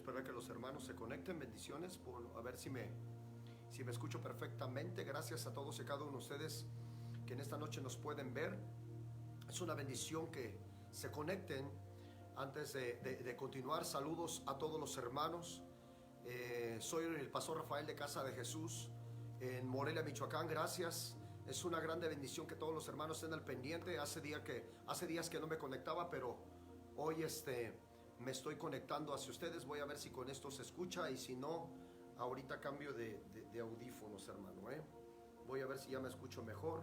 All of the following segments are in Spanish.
esperar que los hermanos se conecten. Bendiciones, a ver si me escucho perfectamente. Gracias a todos y cada uno de ustedes que en esta noche nos pueden ver. Es una bendición que se conecten. Antes de continuar, saludos a todos los hermanos. Soy el pastor Rafael de Casa de Jesús en Morelia, Michoacán. Gracias. Es una grande bendición que todos los hermanos estén al pendiente. Hace días que no me conectaba, pero hoy me estoy conectando hacia ustedes. Voy a ver si con esto se escucha, y si no, ahorita cambio de audífonos, hermano. Voy a ver si ya me escucho mejor.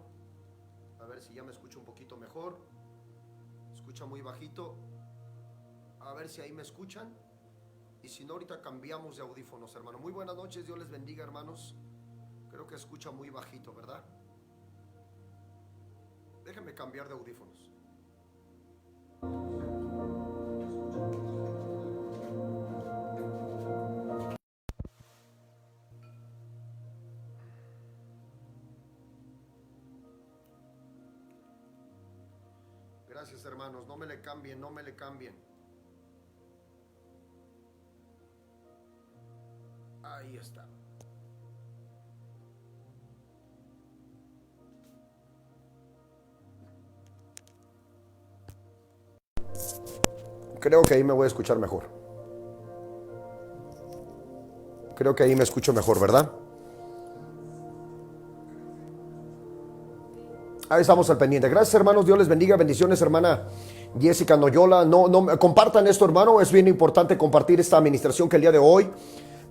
A ver si ya me escucho un poquito mejor. Escucha muy bajito. A ver si ahí me escuchan. Y si no, ahorita cambiamos de audífonos, hermano. Muy buenas noches, Dios les bendiga, hermanos. Creo que escucha muy bajito, ¿verdad? Déjenme cambiar de audífonos. Gracias, hermanos. No me le cambien, no me le cambien. Ahí está. Creo que ahí me voy a escuchar mejor. Creo que ahí me escucho mejor, ¿verdad? Ahí estamos al pendiente. Gracias, hermanos. Dios les bendiga. Bendiciones, hermana Jessica Noyola. No compartan esto, hermano. Es bien importante compartir esta administración que el día de hoy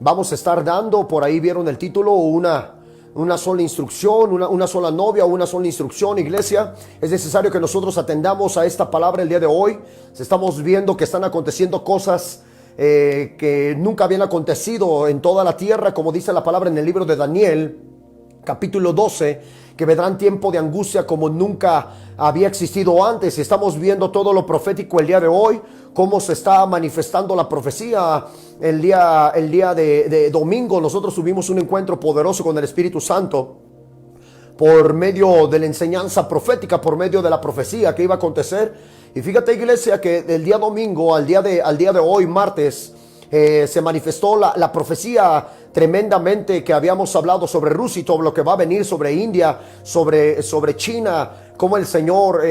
vamos a estar dando. Por ahí vieron el título, una sola instrucción, una sola novia, una sola instrucción, iglesia. Es necesario que nosotros atendamos a esta palabra el día de hoy. Estamos viendo que están aconteciendo cosas que nunca habían acontecido en toda la tierra, como dice la palabra en el libro de Daniel, capítulo 12, que vendrán tiempo de angustia como nunca había existido antes. Estamos viendo todo lo profético el día de hoy, cómo se está manifestando la profecía. El día de domingo nosotros tuvimos un encuentro poderoso con el Espíritu Santo por medio de la enseñanza profética, por medio de la profecía que iba a acontecer. Y fíjate, iglesia, que del día domingo al día de hoy, martes, se manifestó la profecía tremendamente que habíamos hablado sobre Rusia y todo lo que va a venir, sobre India, sobre China, como el Señor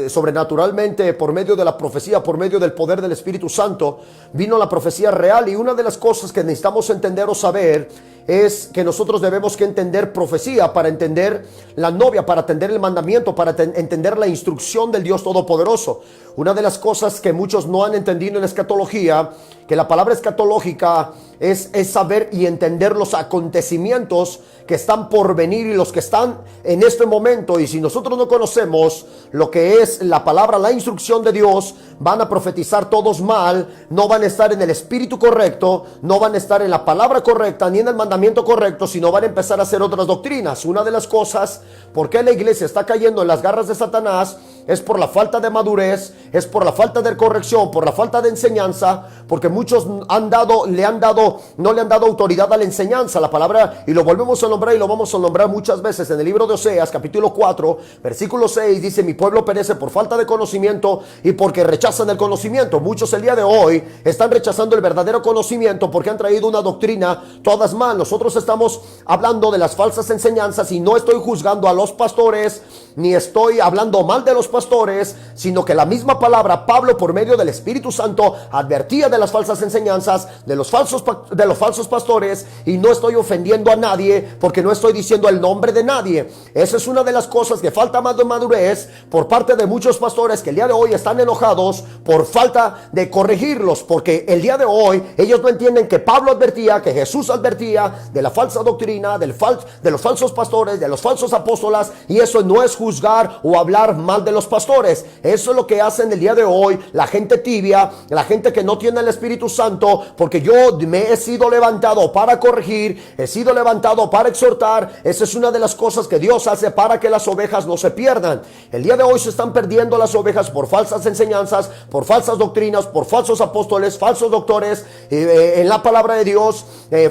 sobrenaturalmente, por medio de la profecía, por medio del poder del Espíritu Santo, vino la profecía real. Y una de las cosas que necesitamos entender o saber es que nosotros debemos que entender profecía para entender la novia, para entender el mandamiento, para entender la instrucción del Dios Todopoderoso. Una de las cosas que muchos no han entendido en la escatología, que la palabra escatológica es saber y entender los acontecimientos que están por venir y los que están en este momento. Y si nosotros no conocemos lo que es la palabra, la instrucción de Dios, van a profetizar todos mal, no van a estar en el espíritu correcto, no van a estar en la palabra correcta ni en el mandamiento correcto, sino van a empezar a hacer otras doctrinas. Una de las cosas por qué la iglesia está cayendo en las garras de Satanás es por la falta de madurez, es por la falta de corrección, por la falta de enseñanza, porque muchos no le han dado autoridad a la enseñanza, la palabra, y lo volvemos a nombrar y lo vamos a nombrar muchas veces. En el libro de Oseas, capítulo 4, versículo 6, dice: mi pueblo perece por falta de conocimiento y porque rechazan el conocimiento. Muchos el día de hoy están rechazando el verdadero conocimiento porque han traído una doctrina todas mal. Nosotros estamos hablando de las falsas enseñanzas, y no estoy juzgando a los pastores, ni estoy hablando mal de los pastores, sino que la misma palabra, Pablo, por medio del Espíritu Santo, advertía de las falsas enseñanzas, de los falsos pastores, y no estoy ofendiendo a nadie porque no estoy diciendo el nombre de nadie. Esa es una de las cosas que falta más de madurez por parte de muchos pastores que el día de hoy están enojados por falta de corregirlos, porque el día de hoy ellos no entienden que Pablo advertía, que Jesús advertía de la falsa doctrina, de los falsos pastores, de los falsos apóstoles, y eso no es juzgar o hablar mal de los pastores. Eso es lo que hacen el día de hoy la gente tibia, la gente que no tiene el Espíritu Santo, porque yo me he sido levantado para corregir, he sido levantado para exhortar. Esa es una de las cosas que Dios hace para que las ovejas no se pierdan. El día de hoy se están perdiendo las ovejas por falsas enseñanzas, por falsas doctrinas, por falsos apóstoles, falsos doctores en la palabra de Dios,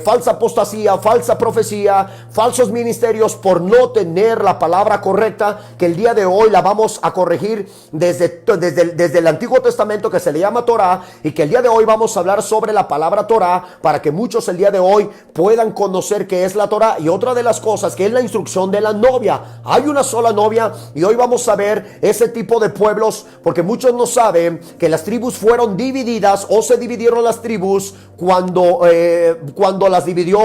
falsa apostasía, falsa profecía, falsos ministerios, por no tener la palabra correcta, que el día de hoy la vamos a corregir desde el Antiguo Testamento, que se le llama Torah, y que el día de hoy vamos a hablar sobre la palabra Torah para que muchos el día de hoy puedan conocer qué es la Torah. Y otra de las cosas que es la instrucción de la novia. Hay una sola novia y hoy vamos a ver ese tipo de pueblos, porque muchos no saben que las tribus fueron divididas o se dividieron las tribus cuando las dividió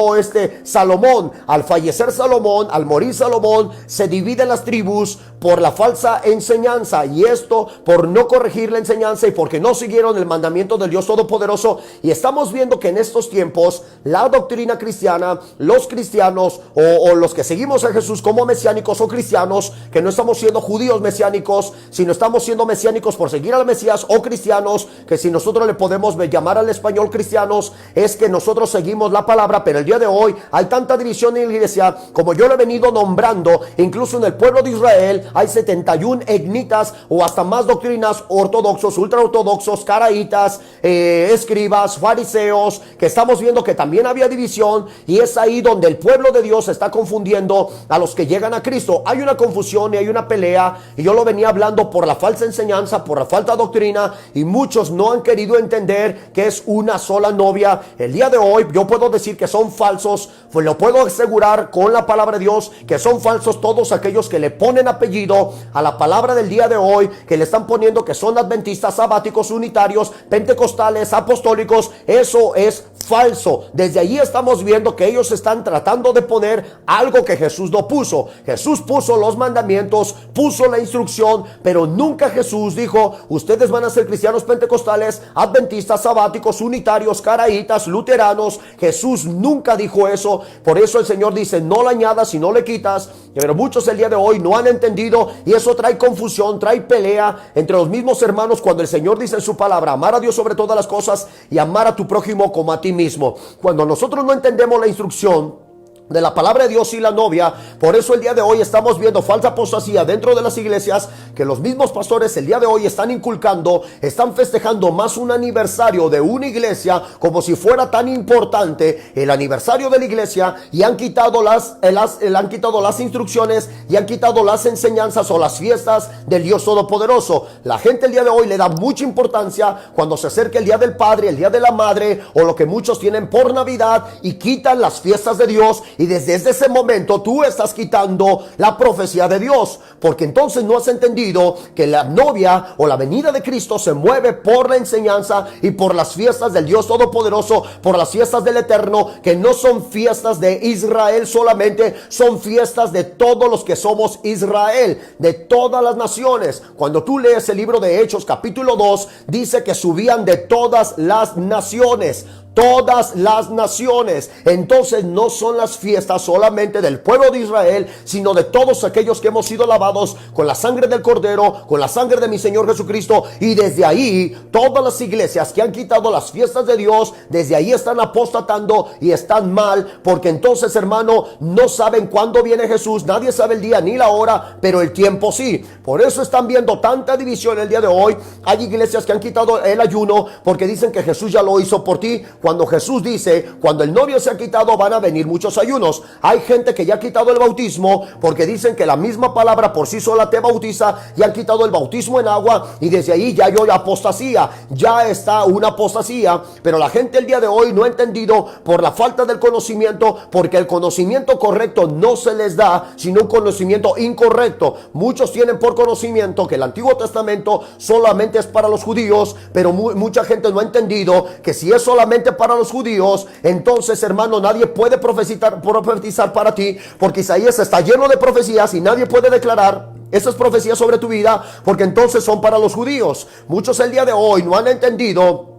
Salomón. Al fallecer Salomón, al morir Salomón, se dividen las tribus por la falsa enseñanza, y esto por no corregir la enseñanza y porque no siguieron el mandamiento del Dios Todopoderoso. Y estamos viendo que en estos tiempos la doctrina cristiana, los cristianos o los que seguimos a Jesús como mesiánicos o cristianos, que no estamos siendo judíos mesiánicos, sino estamos siendo mesiánicos por seguir al Mesías, o cristianos, que si nosotros le podemos llamar al español cristianos, es que nosotros seguimos la palabra. Pero el día de hoy hay tanta división en la iglesia, como yo lo he venido nombrando. Incluso en el pueblo de Israel hay 71 etnitas o hasta más doctrinas, ortodoxos, ultraortodoxos, caraítas, escribas, fariseos, que estamos viendo que también había división, y es ahí donde el pueblo de Dios está confundiendo a los que llegan a Cristo. Hay una confusión y hay una pelea, y yo lo venía hablando por la falsa enseñanza, por la falta de doctrina, y muchos no han querido entender que es una sola novia. El día de hoy yo puedo decir que son falsos, pues lo puedo asegurar con la palabra de Dios, que son falsos todos aquellos que le ponen apellido a la palabra del día de hoy, que le están poniendo que son adventistas, sabáticos, unitarios, pentecostales, apostólicos. Eso es falso. Desde allí estamos viendo que ellos están tratando de poner algo que Jesús no puso. Jesús puso los mandamientos, puso la instrucción, pero nunca Jesús dijo: ustedes van a ser cristianos pentecostales, adventistas, sabáticos, unitarios, caraítas, luteranos. Jesús nunca dijo eso. Por eso el Señor dice: no le añadas y no le quitas. Pero muchos el día de hoy no han entendido, y eso trae confusión, trae pelea entre los mismos hermanos, cuando el Señor dice en su palabra: amar a Dios sobre todas las cosas y amar a tu prójimo como a ti mismo. Cuando nosotros no entendemos la instrucción de la palabra de Dios y la novia, por eso el día de hoy estamos viendo falsa apostasía dentro de las iglesias, que los mismos pastores el día de hoy están inculcando, están festejando más un aniversario de una iglesia como si fuera tan importante el aniversario de la iglesia, y han quitado han quitado las instrucciones y han quitado las enseñanzas o las fiestas del Dios Todopoderoso. La gente el día de hoy le da mucha importancia cuando se acerca el día del Padre, el día de la Madre, o lo que muchos tienen por Navidad, y quitan las fiestas de Dios. Y desde ese momento tú estás quitando la profecía de Dios, porque entonces no has entendido que la novia o la venida de Cristo se mueve por la enseñanza y por las fiestas del Dios Todopoderoso, por las fiestas del Eterno, que no son fiestas de Israel solamente, son fiestas de todos los que somos Israel, de todas las naciones. Cuando tú lees el libro de Hechos capítulo 2, dice que subían de todas las naciones. Todas las naciones. Entonces no son las fiestas solamente del pueblo de Israel, sino de todos aquellos que hemos sido lavados con la sangre del Cordero, con la sangre de mi Señor Jesucristo. Y desde ahí todas las iglesias que han quitado las fiestas de Dios, desde ahí están apostatando y están mal, porque entonces, hermano, no saben cuándo viene Jesús. Nadie sabe el día ni la hora, pero el tiempo sí. Por eso están viendo tanta división el día de hoy. Hay iglesias que han quitado el ayuno porque dicen que Jesús ya lo hizo por ti, cuando Jesús dice: cuando el novio se ha quitado van a venir muchos ayunos. Hay gente que ya ha quitado el bautismo porque dicen que la misma palabra por sí sola te bautiza, y han quitado el bautismo en agua, y desde ahí ya hay apostasía, ya está una apostasía. Pero la gente el día de hoy no ha entendido por la falta del conocimiento, porque el conocimiento correcto no se les da, sino un conocimiento incorrecto. Muchos tienen por conocimiento que el Antiguo Testamento solamente es para los judíos, pero mucha gente no ha entendido que si es solamente para los judíos, entonces, hermano, nadie puede profetizar para ti, porque Isaías está lleno de profecías y nadie puede declarar esas profecías sobre tu vida, porque entonces son para los judíos. Muchos el día de hoy no han entendido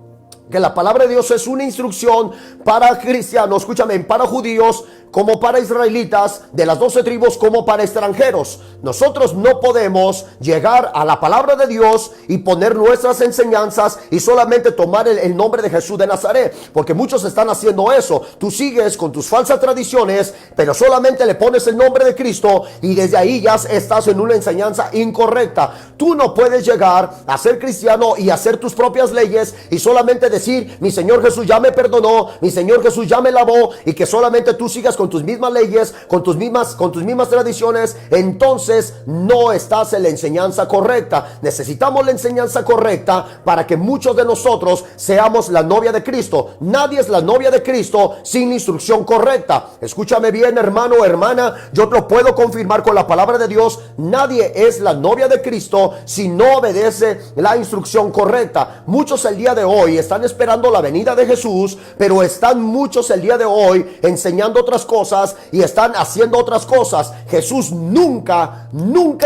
que la palabra de Dios es una instrucción para cristianos, escúchame, para judíos como para israelitas, de las 12 tribus como para extranjeros. Nosotros no podemos llegar a la palabra de Dios y poner nuestras enseñanzas y solamente tomar el nombre de Jesús de Nazaret, porque muchos están haciendo eso. Tú sigues con tus falsas tradiciones, pero solamente le pones el nombre de Cristo, y desde ahí ya estás en una enseñanza incorrecta. Tú no puedes llegar a ser cristiano y hacer tus propias leyes y solamente decir: mi Señor Jesús ya me perdonó, mi Señor Jesús ya me lavó, y que solamente tú sigas con tus mismas leyes, con tus mismas tradiciones, entonces no estás en la enseñanza correcta. Necesitamos la enseñanza correcta para que muchos de nosotros seamos la novia de Cristo. Nadie es la novia de Cristo sin instrucción correcta. Escúchame bien, hermano o hermana, yo te lo puedo confirmar con la palabra de Dios. Nadie es la novia de Cristo si no obedece la instrucción correcta. Muchos el día de hoy están esperando la venida de Jesús, pero están muchos el día de hoy enseñando otras cosas y están haciendo otras cosas. Jesús nunca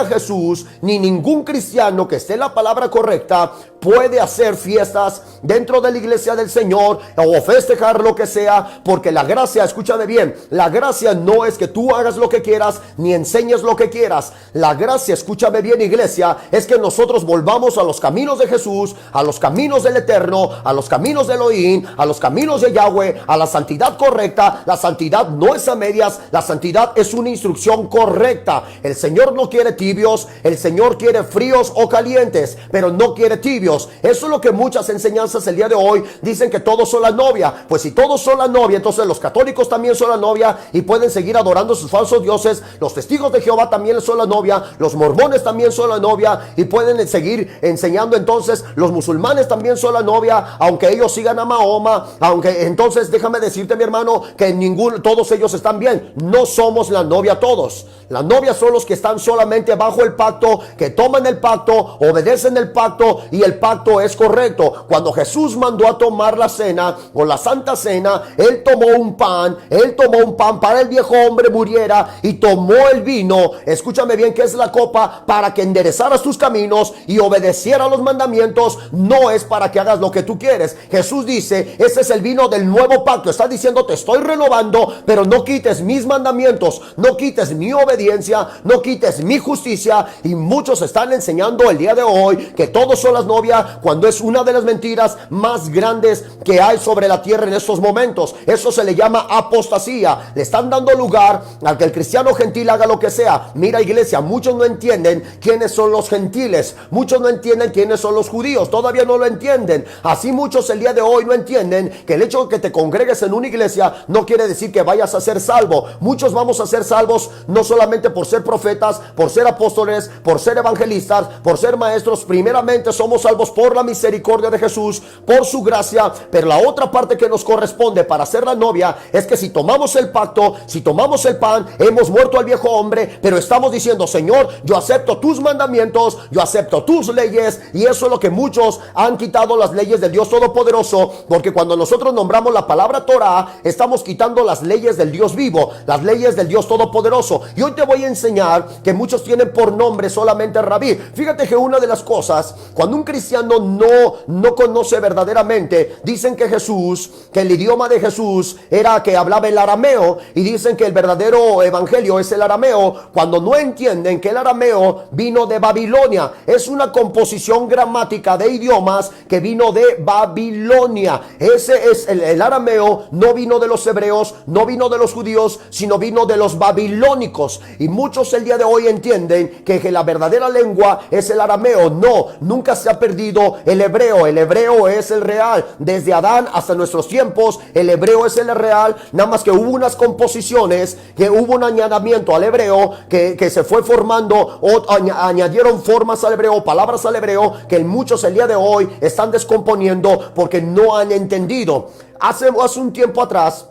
Jesús, ni ningún cristiano que esté en la palabra correcta puede hacer fiestas dentro de la iglesia del Señor o festejar lo que sea, porque la gracia, escúchame bien, la gracia no es que tú hagas lo que quieras ni enseñes lo que quieras. La gracia, escúchame bien, iglesia, es que nosotros volvamos a los caminos de Jesús, a los caminos del Eterno, a los caminos de Elohim, a los caminos de Yahweh, a la santidad correcta. La santidad no es a medias, la santidad es una instrucción correcta. El Señor no quiere tibios, el Señor quiere fríos o calientes, pero no quiere tibios. Eso es lo que muchas enseñanzas el día de hoy dicen, que todos son la novia. Pues si todos son la novia, entonces los católicos también son la novia y pueden seguir adorando sus falsos dioses. Los testigos de Jehová también son la novia, los mormones también son la novia y pueden seguir enseñando. Entonces los musulmanes también son la novia, aunque ellos sigan a Mahoma. Aunque entonces déjame decirte, mi hermano, que todos ellos están bien. No somos la novia todos. La novia son los que están solamente bajo el pacto, que toman el pacto, obedecen el pacto, y el pacto es correcto. Cuando Jesús mandó a tomar la cena o la santa cena, Él tomó un pan para el viejo hombre muriera, y tomó el vino, escúchame bien, que es la copa, para que enderezaras tus caminos y obedecieras los mandamientos. No es para que hagas lo que tú quieres. Jesús dice, ese es el vino del nuevo pacto. Está diciendo, te estoy renovando, pero no quites mis mandamientos, no quites mi obediencia, no quites mi justicia. Y muchos están enseñando el día de hoy que todos son las novias, cuando es una de las mentiras más grandes que hay sobre la tierra en estos momentos. Eso se le llama apostasía. Le están dando lugar a que el cristiano gentil haga lo que sea. Mira, iglesia, muchos no entienden quiénes son los gentiles, muchos no entienden quiénes son los judíos, todavía no lo entienden. Así muchos el día de hoy no entienden que el hecho de que te congregues en una iglesia no quiere decir que vayas a ser salvo. Muchos vamos a ser salvos no solamente por ser profetas, por ser apóstoles, por ser evangelistas, por ser maestros. Primeramente somos salvos por la misericordia de Jesús, por su gracia. Pero la otra parte que nos corresponde para ser la novia es que si tomamos el pacto, si tomamos el pan, hemos muerto al viejo hombre, pero estamos diciendo, Señor, yo acepto tus mandamientos, yo acepto tus leyes. Y eso es lo que muchos han quitado, las leyes del Dios Todopoderoso, porque cuando nosotros nombramos la palabra Torah, estamos quitando las leyes del Dios vivo, las leyes del Dios Todopoderoso. Y hoy te voy a enseñar que muchos tienen por nombre solamente Rabí. Fíjate que una de las cosas, cuando un cristiano no conoce verdaderamente, dicen que Jesús, que el idioma de Jesús era que hablaba el arameo, y dicen que el verdadero evangelio es el arameo, cuando no entienden que el arameo vino de Babilonia. Es una composición gramática de idiomas que vino de Babilonia. Ese es el arameo. No vino de los hebreos, no vino de los judíos, sino vino de los babilónicos. Y muchos el día de hoy entienden que la verdadera lengua es el arameo. No, nunca se ha perdido el hebreo. El hebreo es el real. Desde Adán hasta nuestros tiempos, el hebreo es el real. Nada más que hubo unas composiciones, que hubo un añadimiento al hebreo, que se fue formando, o añadieron formas al hebreo, palabras al hebreo, que muchos el día de hoy están descomponiendo porque no han entendido. Hace un tiempo atrás,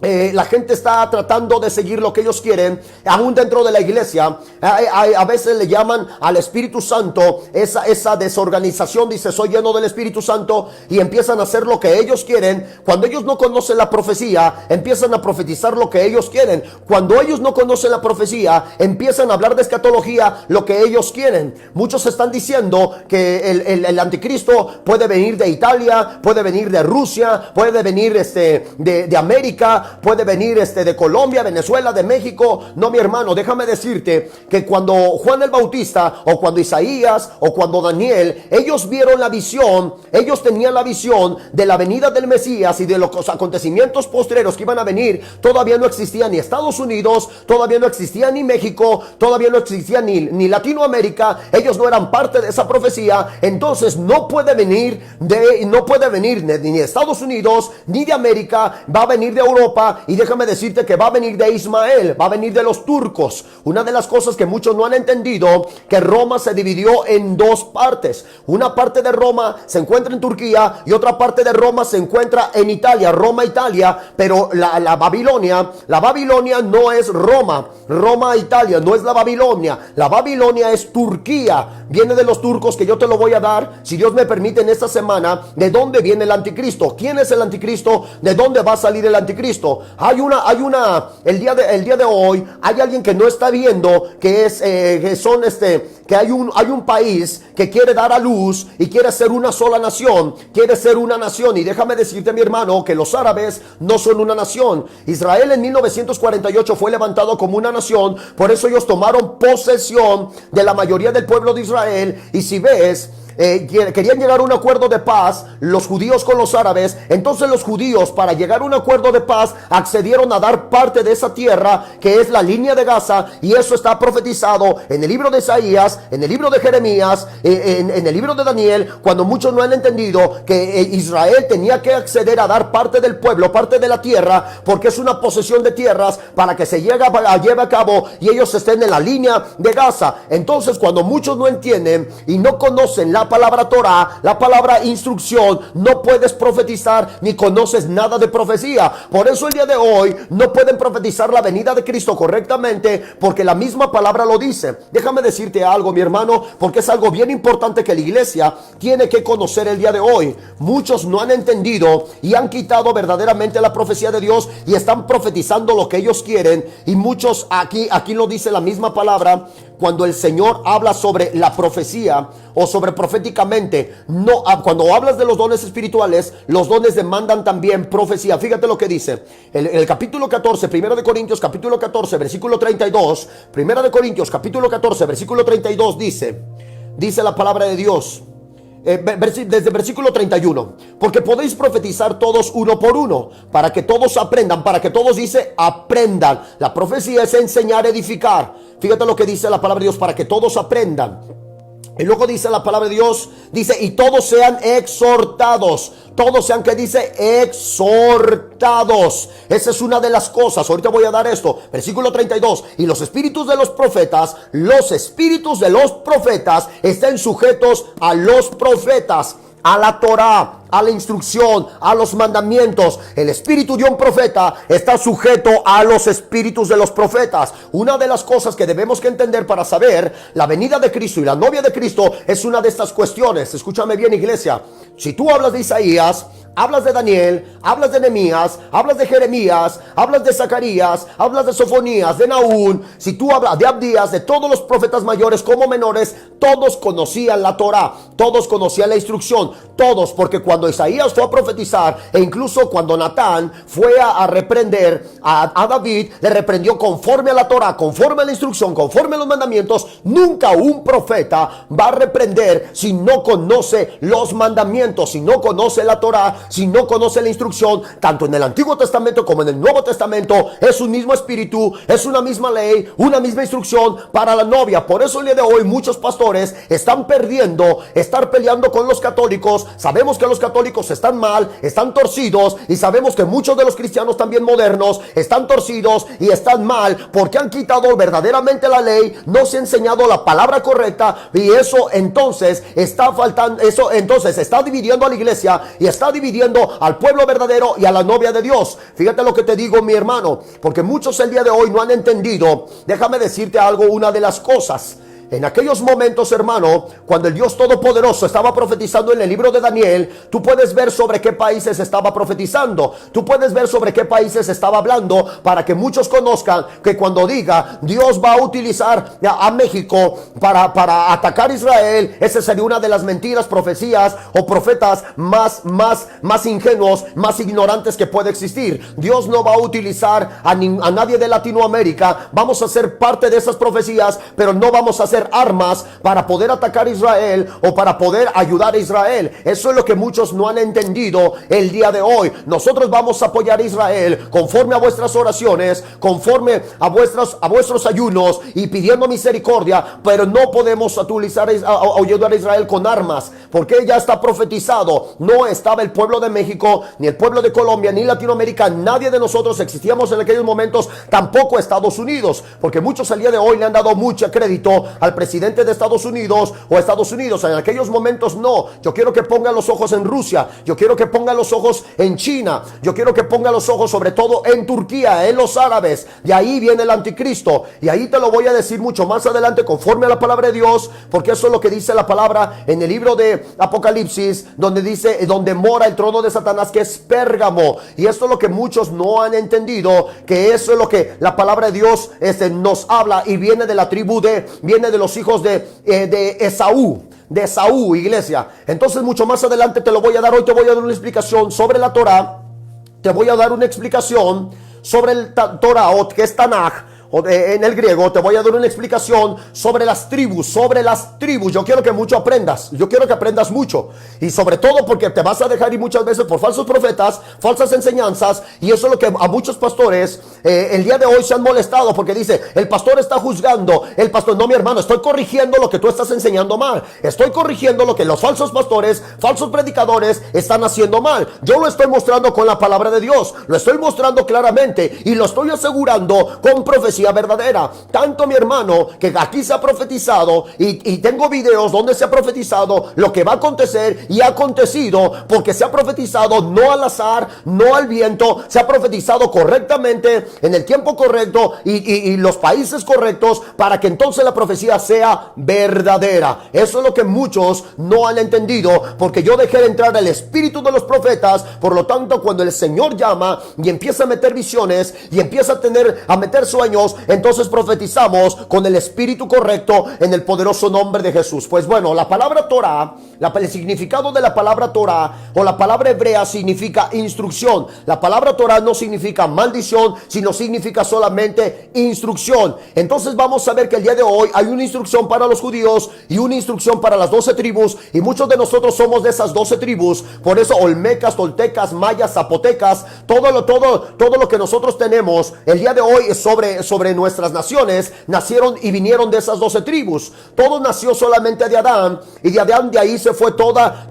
la gente está tratando de seguir lo que ellos quieren, aún dentro de la iglesia. A veces le llaman al Espíritu Santo esa desorganización. Dice, soy lleno del Espíritu Santo, y empiezan a hacer lo que ellos quieren. Cuando ellos no conocen la profecía, empiezan a profetizar lo que ellos quieren. Cuando ellos no conocen la profecía, empiezan a hablar de escatología, lo que ellos quieren. Muchos están diciendo que el anticristo puede venir de Italia, puede venir de Rusia, puede venir de América, puede venir de Colombia, Venezuela, de México. No, mi hermano, déjame decirte que cuando Juan el Bautista, o cuando Isaías, o cuando Daniel, ellos vieron la visión, ellos tenían la visión de la venida del Mesías y de los acontecimientos postreros que iban a venir. Todavía no existía ni Estados Unidos, todavía no existía ni México, todavía no existía ni Latinoamérica. Ellos no eran parte de esa profecía. Entonces no puede venir ni de Estados Unidos ni de América. Va a venir de Europa, Europa, y déjame decirte que va a venir de Ismael, va a venir de los turcos. Una de las cosas que muchos no han entendido, que Roma se dividió en dos partes. Una parte de Roma se encuentra en Turquía y otra parte de Roma se encuentra en Italia, Roma, Italia, pero la Babilonia no es Roma, Italia, no es la Babilonia es Turquía, viene de los turcos, que yo te lo voy a dar, si Dios me permite, en esta semana, de dónde viene el anticristo, quién es el anticristo, de dónde va a salir el anticristo. El día de hoy, hay alguien que no está viendo que hay un país que quiere dar a luz y quiere ser una sola nación, y déjame decirte, mi hermano, que los árabes no son una nación. Israel en 1948 fue levantado como una nación, por eso ellos tomaron posesión de la mayoría del pueblo de Israel. Y si ves, querían llegar a un acuerdo de paz los judíos con los árabes. Entonces los judíos, para llegar a un acuerdo de paz, accedieron a dar parte de esa tierra, que es la línea de Gaza, y eso está profetizado en el libro de Isaías, en el libro de Jeremías, en el libro de Daniel, cuando muchos no han entendido que Israel tenía que acceder a dar parte del pueblo, parte de la tierra, porque es una posesión de tierras para que se lleve a cabo y ellos estén en la línea de Gaza. Entonces, cuando muchos no entienden y no conocen la palabra Torah, la palabra instrucción, no puedes profetizar ni conoces nada de profecía. Por eso el día de hoy no pueden profetizar la venida de Cristo correctamente, porque la misma palabra lo dice. Déjame decirte algo, mi hermano, porque es algo bien importante que la iglesia tiene que conocer el día de hoy. Muchos no han entendido y han quitado verdaderamente la profecía de Dios y están profetizando lo que ellos quieren. Y muchos, aquí lo dice la misma palabra, cuando el Señor habla sobre la profecía o sobre proféticamente, no, cuando hablas de los dones espirituales, los dones demandan también profecía. Fíjate lo que dice el capítulo 14, 1 de Corintios capítulo 14 versículo 32. 1 de Corintios capítulo 14 versículo 32 dice la palabra de Dios, desde versículo 31: porque podéis profetizar todos uno por uno, para que todos aprendan, para que todos, dice, aprendan. La profecía es enseñar, edificar. Fíjate lo que dice la palabra de Dios, para que todos aprendan. Y luego dice la palabra de Dios, dice, y todos sean exhortados. Todos sean, que dice, exhortados. Esa es una de las cosas. Ahorita voy a dar esto. Versículo 32. Y los espíritus de los profetas estén sujetos a los profetas, a la Torah, a la instrucción, a los mandamientos. El espíritu de un profeta está sujeto a los espíritus de los profetas. Una de las cosas que debemos que entender para saber la venida de Cristo y la novia de Cristo es una de estas cuestiones. Escúchame bien, iglesia. Si tú hablas de Isaías, hablas de Daniel, hablas de Nehemías, hablas de Jeremías, hablas de Zacarías, hablas de Sofonías, de Nahum, si tú hablas de Abdías, de todos los profetas mayores como menores, todos conocían la Torah, todos conocían la instrucción, todos, porque cuando Isaías fue a profetizar, e incluso cuando Natán fue a reprender a David, le reprendió conforme a la Torah, conforme a la instrucción, conforme a los mandamientos. Nunca un profeta va a reprender si no conoce los mandamientos, si no conoce la Torah, si no conoce la instrucción. Tanto en el Antiguo Testamento como en el Nuevo Testamento es un mismo espíritu, es una misma ley, una misma instrucción para la novia. Por eso el día de hoy muchos pastores están estar peleando con los católicos. Sabemos que los católicos están mal, están torcidos, y sabemos que muchos de los cristianos también modernos están torcidos y están mal porque han quitado verdaderamente la ley, no se ha enseñado la palabra correcta, y eso entonces está faltando, eso entonces está dividiendo a la iglesia y está dividiendo al pueblo verdadero y a la novia de Dios. Fíjate lo que te digo, mi hermano, porque muchos el día de hoy no han entendido. Déjame decirte algo, una de las cosas. En aquellos momentos, hermano, cuando el Dios Todopoderoso estaba profetizando en el libro de Daniel, tú puedes ver sobre qué países estaba profetizando. Tú puedes ver sobre qué países estaba hablando, para que muchos conozcan que cuando diga Dios va a utilizar a México para atacar a Israel, esa sería una de las mentiras, profecías o profetas más ingenuos, más ignorantes que puede existir. Dios no va a utilizar a nadie de Latinoamérica. Vamos a ser parte de esas profecías, pero no vamos a ser tener armas para poder atacar a Israel o para poder ayudar a Israel. Eso es lo que muchos no han entendido el día de hoy. Nosotros vamos a apoyar a Israel conforme a vuestras oraciones, conforme a vuestros ayunos y pidiendo misericordia, pero no podemos utilizar ayudar a Israel con armas, porque ya está profetizado. No estaba el pueblo de México, ni el pueblo de Colombia, ni Latinoamérica, nadie de nosotros existíamos en aquellos momentos, tampoco Estados Unidos, porque muchos al día de hoy le han dado mucho crédito al presidente de Estados Unidos o Estados Unidos. En aquellos momentos no. Yo quiero que pongan los ojos en Rusia, yo quiero que pongan los ojos en China, yo quiero que pongan los ojos sobre todo en Turquía, en los árabes. De ahí viene el anticristo, y ahí te lo voy a decir mucho más adelante conforme a la palabra de Dios, porque eso es lo que dice la palabra en el libro de Apocalipsis, donde dice, donde mora el trono de Satanás, que es Pérgamo. Y esto es lo que muchos no han entendido, que eso es lo que la palabra de Dios nos habla, y viene de la tribu viene de los hijos de Esaú. De Esaú, iglesia. Entonces mucho más adelante te lo voy a dar. Hoy te voy a dar una explicación sobre la Torah. Te voy a dar una explicación sobre el Torah, que es Tanaj, en el griego. Te voy a dar una explicación sobre las tribus, Yo quiero que mucho aprendas, yo quiero que aprendas mucho, y sobre todo porque te vas a dejar ir muchas veces por falsos profetas, falsas enseñanzas, y eso es lo que a muchos pastores el día de hoy se han molestado, porque dice, el pastor está juzgando, el pastor, no, mi hermano, estoy corrigiendo lo que tú estás enseñando mal, estoy corrigiendo lo que los falsos pastores, falsos predicadores están haciendo mal. Yo lo estoy mostrando con la palabra de Dios, lo estoy mostrando claramente, y lo estoy asegurando con profecía verdadera. Tanto, mi hermano, que aquí se ha profetizado, y tengo videos donde se ha profetizado lo que va a acontecer, y ha acontecido, porque se ha profetizado no al azar, no al viento, se ha profetizado correctamente, en el tiempo correcto, y los países correctos, para que entonces la profecía sea verdadera. Eso es lo que muchos no han entendido, porque yo dejé de entrar el espíritu de los profetas. Por lo tanto, cuando el Señor llama y empieza a meter visiones y empieza a meter sueños, entonces profetizamos con el espíritu correcto, en el poderoso nombre de Jesús. Pues bueno, la palabra Torah, el significado de la palabra Torah o la palabra hebrea significa instrucción. La palabra Torah no significa maldición, sino significa solamente instrucción. Entonces vamos a ver que el día de hoy hay una instrucción para los judíos y una instrucción para las 12 tribus, y muchos de nosotros somos de esas 12 tribus. Por eso olmecas, toltecas, mayas, zapotecas, todo lo que nosotros tenemos el día de hoy es sobre nuestras naciones, nacieron y vinieron de esas 12 tribus. Todo nació solamente de Adán, y de Adán de ahí se fue toda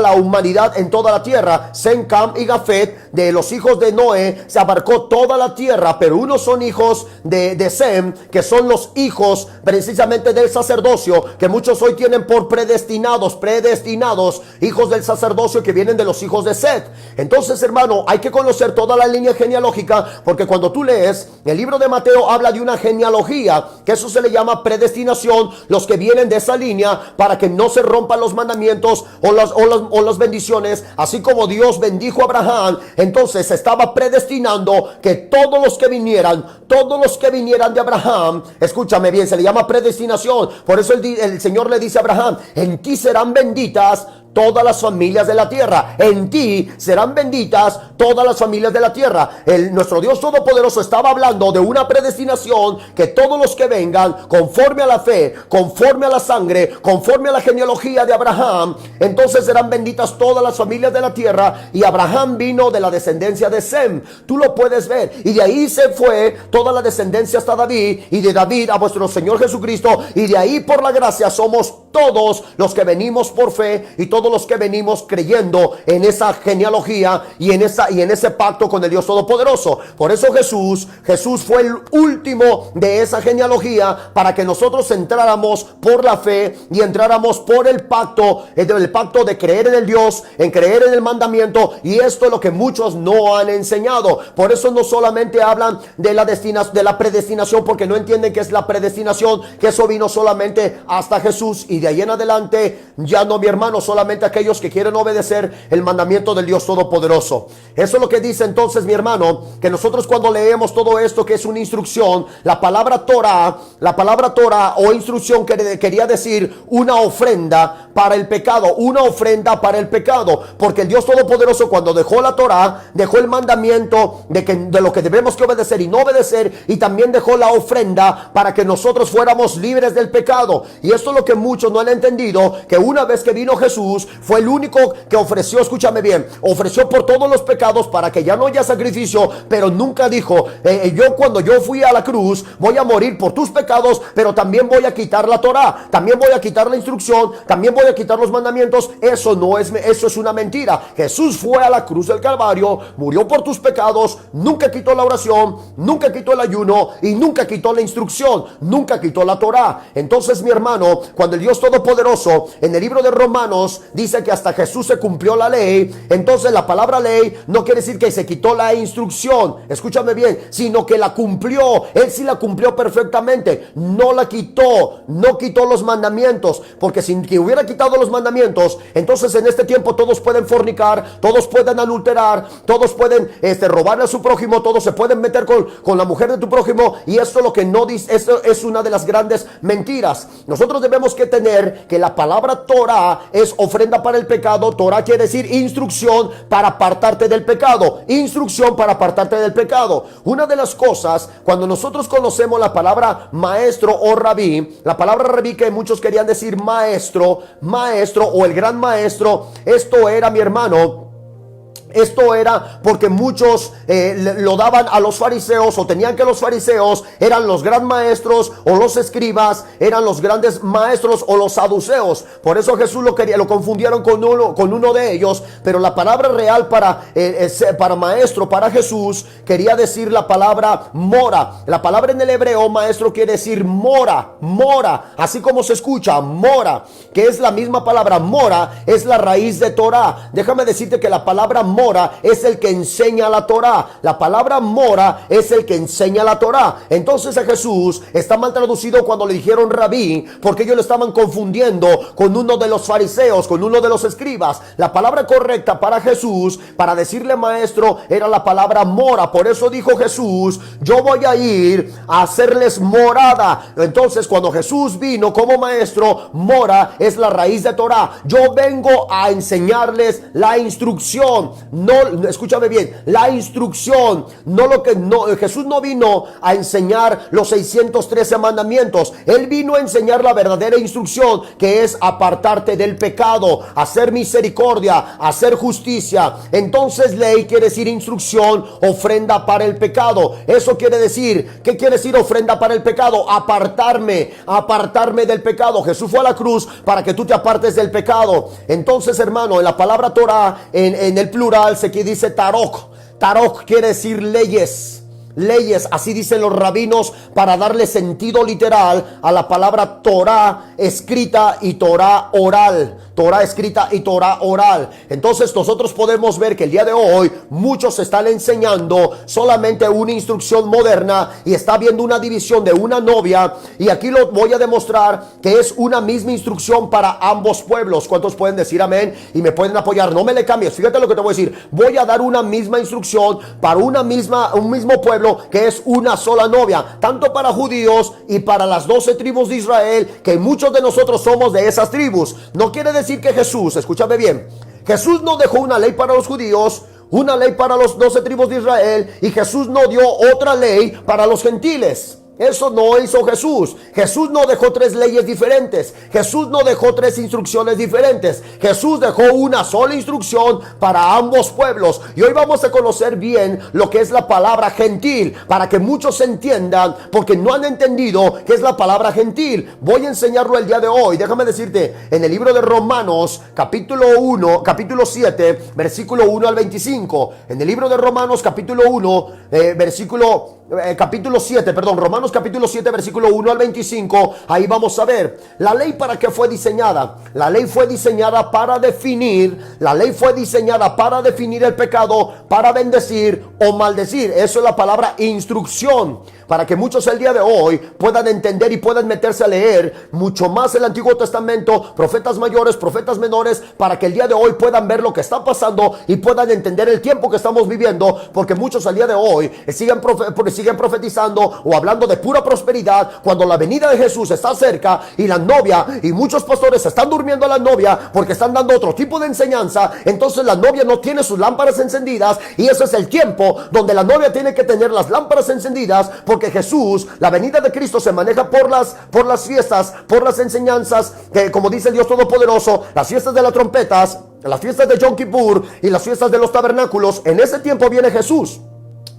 la humanidad en toda la tierra. Sem, Cam y Jafet, de los hijos de Noé, se abarcó toda la tierra, pero unos son hijos de Sem, que son los hijos precisamente del sacerdocio, que muchos hoy tienen por predestinados, hijos del sacerdocio, que vienen de los hijos de Set. Entonces, hermano, hay que conocer toda la línea genealógica, porque cuando tú lees el libro de Mateo, habla de una genealogía, que eso se le llama predestinación, los que vienen de esa línea, para que no se rompan los mandamientos o las bendiciones, así como Dios bendijo a Abraham. Entonces estaba predestinando que todos los que vinieran de Abraham, escúchame bien, se le llama predestinación. Por eso el Señor le dice a Abraham, en ti serán benditas todas las familias de la tierra. En ti serán benditas todas las familias de la tierra. Nuestro Dios Todopoderoso estaba hablando de una predestinación, que todos los que vengan conforme a la fe, conforme a la sangre, conforme a la genealogía de Abraham, entonces serán benditas todas las familias de la tierra. Y Abraham vino de la descendencia de Sem. Tú lo puedes ver. Y de ahí se fue toda la descendencia hasta David, y de David a vuestro Señor Jesucristo. Y de ahí, por la gracia, somos todos los que venimos por fe, y todos los que venimos creyendo en esa genealogía y en ese pacto con el Dios Todopoderoso. Por eso Jesús fue el último de esa genealogía, para que nosotros entráramos por la fe y entráramos por el pacto de creer en el Dios, en creer en el mandamiento. Y esto es lo que muchos no han enseñado. Por eso no solamente hablan de la predestinación, porque no entienden qué es la predestinación, que eso vino solamente hasta Jesús, y de ahí en adelante ya no, mi hermano, solamente solamente aquellos que quieren obedecer el mandamiento del Dios Todopoderoso. Eso es lo que dice entonces, mi hermano, que nosotros cuando leemos todo esto, que es una instrucción, la palabra Torah o instrucción quería decir una ofrenda para el pecado, una ofrenda para el pecado, porque el Dios Todopoderoso, cuando dejó la Torah, dejó el mandamiento de lo que debemos que obedecer y no obedecer, y también dejó la ofrenda para que nosotros fuéramos libres del pecado. Y esto es lo que muchos no han entendido, que una vez que vino Jesús, fue el único que ofreció, escúchame bien, ofreció por todos los pecados para que ya no haya sacrificio, pero nunca dijo, cuando yo fui a la cruz, voy a morir por tus pecados, pero también voy a quitar la Torah, también voy a quitar la instrucción, también voy a quitar los mandamientos. Eso es una mentira. Jesús fue a la cruz del Calvario, murió por tus pecados, nunca quitó la oración, nunca quitó el ayuno y nunca quitó la instrucción, nunca quitó la Torah. Entonces, mi hermano, cuando el Dios Todopoderoso en el libro de Romanos dice que hasta Jesús se cumplió la ley, entonces la palabra ley no quiere decir que se quitó la instrucción, escúchame bien, sino que la cumplió. Él sí la cumplió perfectamente, no la quitó, no quitó los mandamientos, porque si que hubiera quitado los mandamientos, entonces en este tiempo todos pueden fornicar, todos pueden adulterar, todos pueden robarle a su prójimo, todos se pueden meter con la mujer de tu prójimo, y esto es lo que no dice. Esto es una de las grandes mentiras. Nosotros debemos que tener que la palabra Torah es ofrenda para el pecado. Torah quiere decir instrucción para apartarte del pecado, instrucción para apartarte del pecado. Una de las cosas, cuando nosotros conocemos la palabra maestro o rabí, la palabra rabí, que muchos querían decir maestro o el gran maestro, esto era, mi hermano, esto era porque muchos lo daban a los fariseos, o tenían que los fariseos eran los gran maestros, o los escribas eran los grandes maestros, o los saduceos. Por eso Jesús lo confundieron con uno de ellos. Pero la palabra real para maestro, para Jesús, quería decir la palabra mora. La palabra en el hebreo maestro quiere decir mora, así como se escucha, mora, que es la misma palabra. Mora es la raíz de Torah. Déjame decirte que la palabra mora es el que enseña la Torah. La palabra mora es el que enseña la Torah. Entonces a Jesús está mal traducido cuando le dijeron rabí, porque ellos lo estaban confundiendo con uno de los fariseos, con uno de los escribas. La palabra correcta para Jesús, para decirle maestro, era la palabra mora. Por eso dijo Jesús, yo voy a ir a hacerles morada. Entonces cuando Jesús vino como maestro, mora es la raíz de Torah. Yo vengo a enseñarles la instrucción. No, escúchame bien, la instrucción, Jesús no vino a enseñar los 613 mandamientos. Él vino a enseñar la verdadera instrucción, que es apartarte del pecado, hacer misericordia, hacer justicia. Entonces ley quiere decir instrucción, ofrenda para el pecado. Eso quiere decir, ¿qué quiere decir ofrenda para el pecado? Apartarme del pecado. Jesús fue a la cruz para que tú te apartes del pecado. Entonces, hermano, en la palabra Torah, en el plural, se dice tarok. Tarok quiere decir leyes, así dicen los rabinos, para darle sentido literal a la palabra Torah escrita y Torah oral. Torah escrita y Torah oral. Entonces nosotros podemos ver que el día de hoy muchos están enseñando solamente una instrucción moderna, y está habiendo una división de una novia, y aquí lo voy a demostrar que es una misma instrucción para ambos pueblos. ¿Cuántos pueden decir amén? Y me pueden apoyar. No me le cambies, fíjate lo que te voy a decir. Voy a dar una misma instrucción para un mismo pueblo, que es una sola novia, tanto para judíos y para las 12 tribus de Israel, que muchos de nosotros somos de esas tribus. No quiere decir que Jesús, escúchame bien, Jesús no dejó una ley para los judíos, una ley para los 12 tribus de Israel, y Jesús no dio otra ley para los gentiles. Eso no hizo Jesús. Jesús no dejó 3 leyes diferentes. Jesús no dejó 3 instrucciones diferentes. Jesús dejó una sola instrucción para ambos pueblos. Y hoy vamos a conocer bien lo que es la palabra gentil, para que muchos entiendan, porque no han entendido qué es la palabra gentil. Voy a enseñarlo el día de hoy. Déjame decirte, en el libro de Romanos, capítulo 7, versículo 1 al 25. En el libro de Romanos, capítulo 7, Romanos capítulo 7, versículo 1 al 25, ahí vamos a ver, la ley para qué fue diseñada. La ley fue diseñada para definir, el pecado, para bendecir o maldecir. Eso es la palabra instrucción. para que muchos el día de hoy puedan entender y puedan meterse a leer mucho más el Antiguo Testamento, profetas mayores, profetas menores, para que el día de hoy puedan ver lo que está pasando y puedan entender el tiempo que estamos viviendo, porque muchos al día de hoy siguen profetizando o hablando de pura prosperidad cuando la venida de Jesús está cerca y la novia, y muchos pastores están durmiendo a la novia porque están dando otro tipo de enseñanza. Entonces la novia no tiene sus lámparas encendidas, y ese es el tiempo donde la novia tiene que tener las lámparas encendidas, porque Jesús, la venida de Cristo, se maneja por las fiestas, por las enseñanzas, que como dice el Dios Todopoderoso, las fiestas de las trompetas, las fiestas de Yom Kippur y las fiestas de los tabernáculos. En ese tiempo viene Jesús.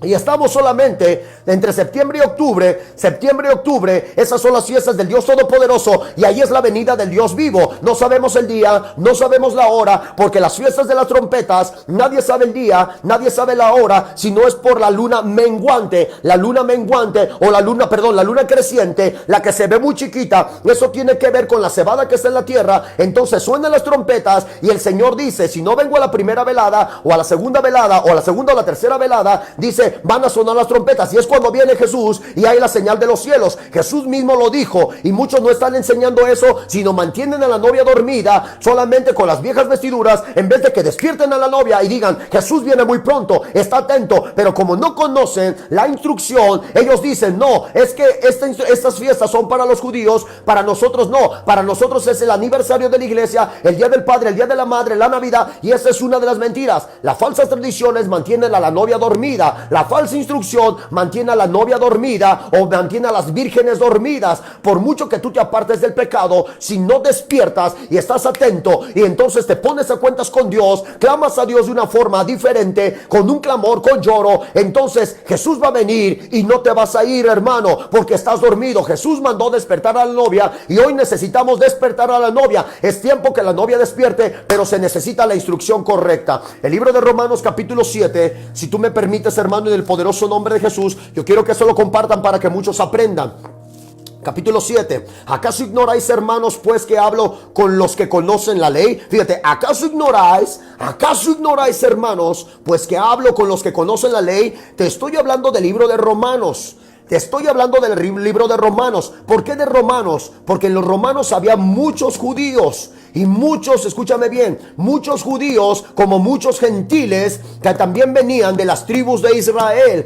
Y estamos solamente entre septiembre y octubre, esas son las fiestas del Dios Todopoderoso, y ahí es la venida del Dios vivo. No sabemos el día, no sabemos la hora, porque las fiestas de las trompetas, nadie sabe el día, nadie sabe la hora, si no es por la luna menguante, o la luna creciente, la que se ve muy chiquita. Eso tiene que ver con la cebada que está en la tierra. Entonces suenan las trompetas y el Señor dice, si no vengo a la primera velada, o a la segunda velada, o a la segunda o la tercera velada, dice, van a sonar las trompetas. Y es cuando viene Jesús y hay la señal de los cielos. Jesús mismo lo dijo, y muchos no están enseñando eso, sino mantienen a la novia dormida solamente con las viejas vestiduras, en vez de que despierten a la novia y digan, Jesús viene muy pronto, está atento. Pero como no conocen la instrucción, ellos dicen, no, es que estas fiestas son para los judíos, para nosotros no. Para nosotros es el aniversario de la iglesia, el día del Padre, el día de la Madre, la Navidad. Y esa es una de las mentiras. Las falsas tradiciones mantienen a la novia dormida. La falsa instrucción mantiene a la novia dormida, o mantiene a las vírgenes dormidas. Por mucho que tú te apartes del pecado, si no despiertas y estás atento, y entonces te pones a cuentas con Dios, clamas a Dios de una forma diferente, con un clamor, con lloro, entonces Jesús va a venir y no te vas a ir, hermano, porque estás dormido. Jesús mandó despertar a la novia, y hoy necesitamos despertar a la novia. Es tiempo que la novia despierte, pero se necesita la instrucción correcta. El libro de Romanos capítulo 7, si tú me permites, hermano, en el poderoso nombre de Jesús, yo quiero que eso lo compartan para que muchos aprendan. Capítulo 7. ¿Acaso ignoráis, hermanos, pues que hablo con los que conocen la ley? Fíjate, ¿acaso ignoráis, hermanos, pues que hablo con los que conocen la ley? Te estoy hablando del libro de Romanos. Te estoy hablando del libro de Romanos. ¿Por qué de Romanos? Porque en los romanos había muchos judíos, y muchos, escúchame bien, muchos judíos como muchos gentiles que también venían de las tribus de Israel,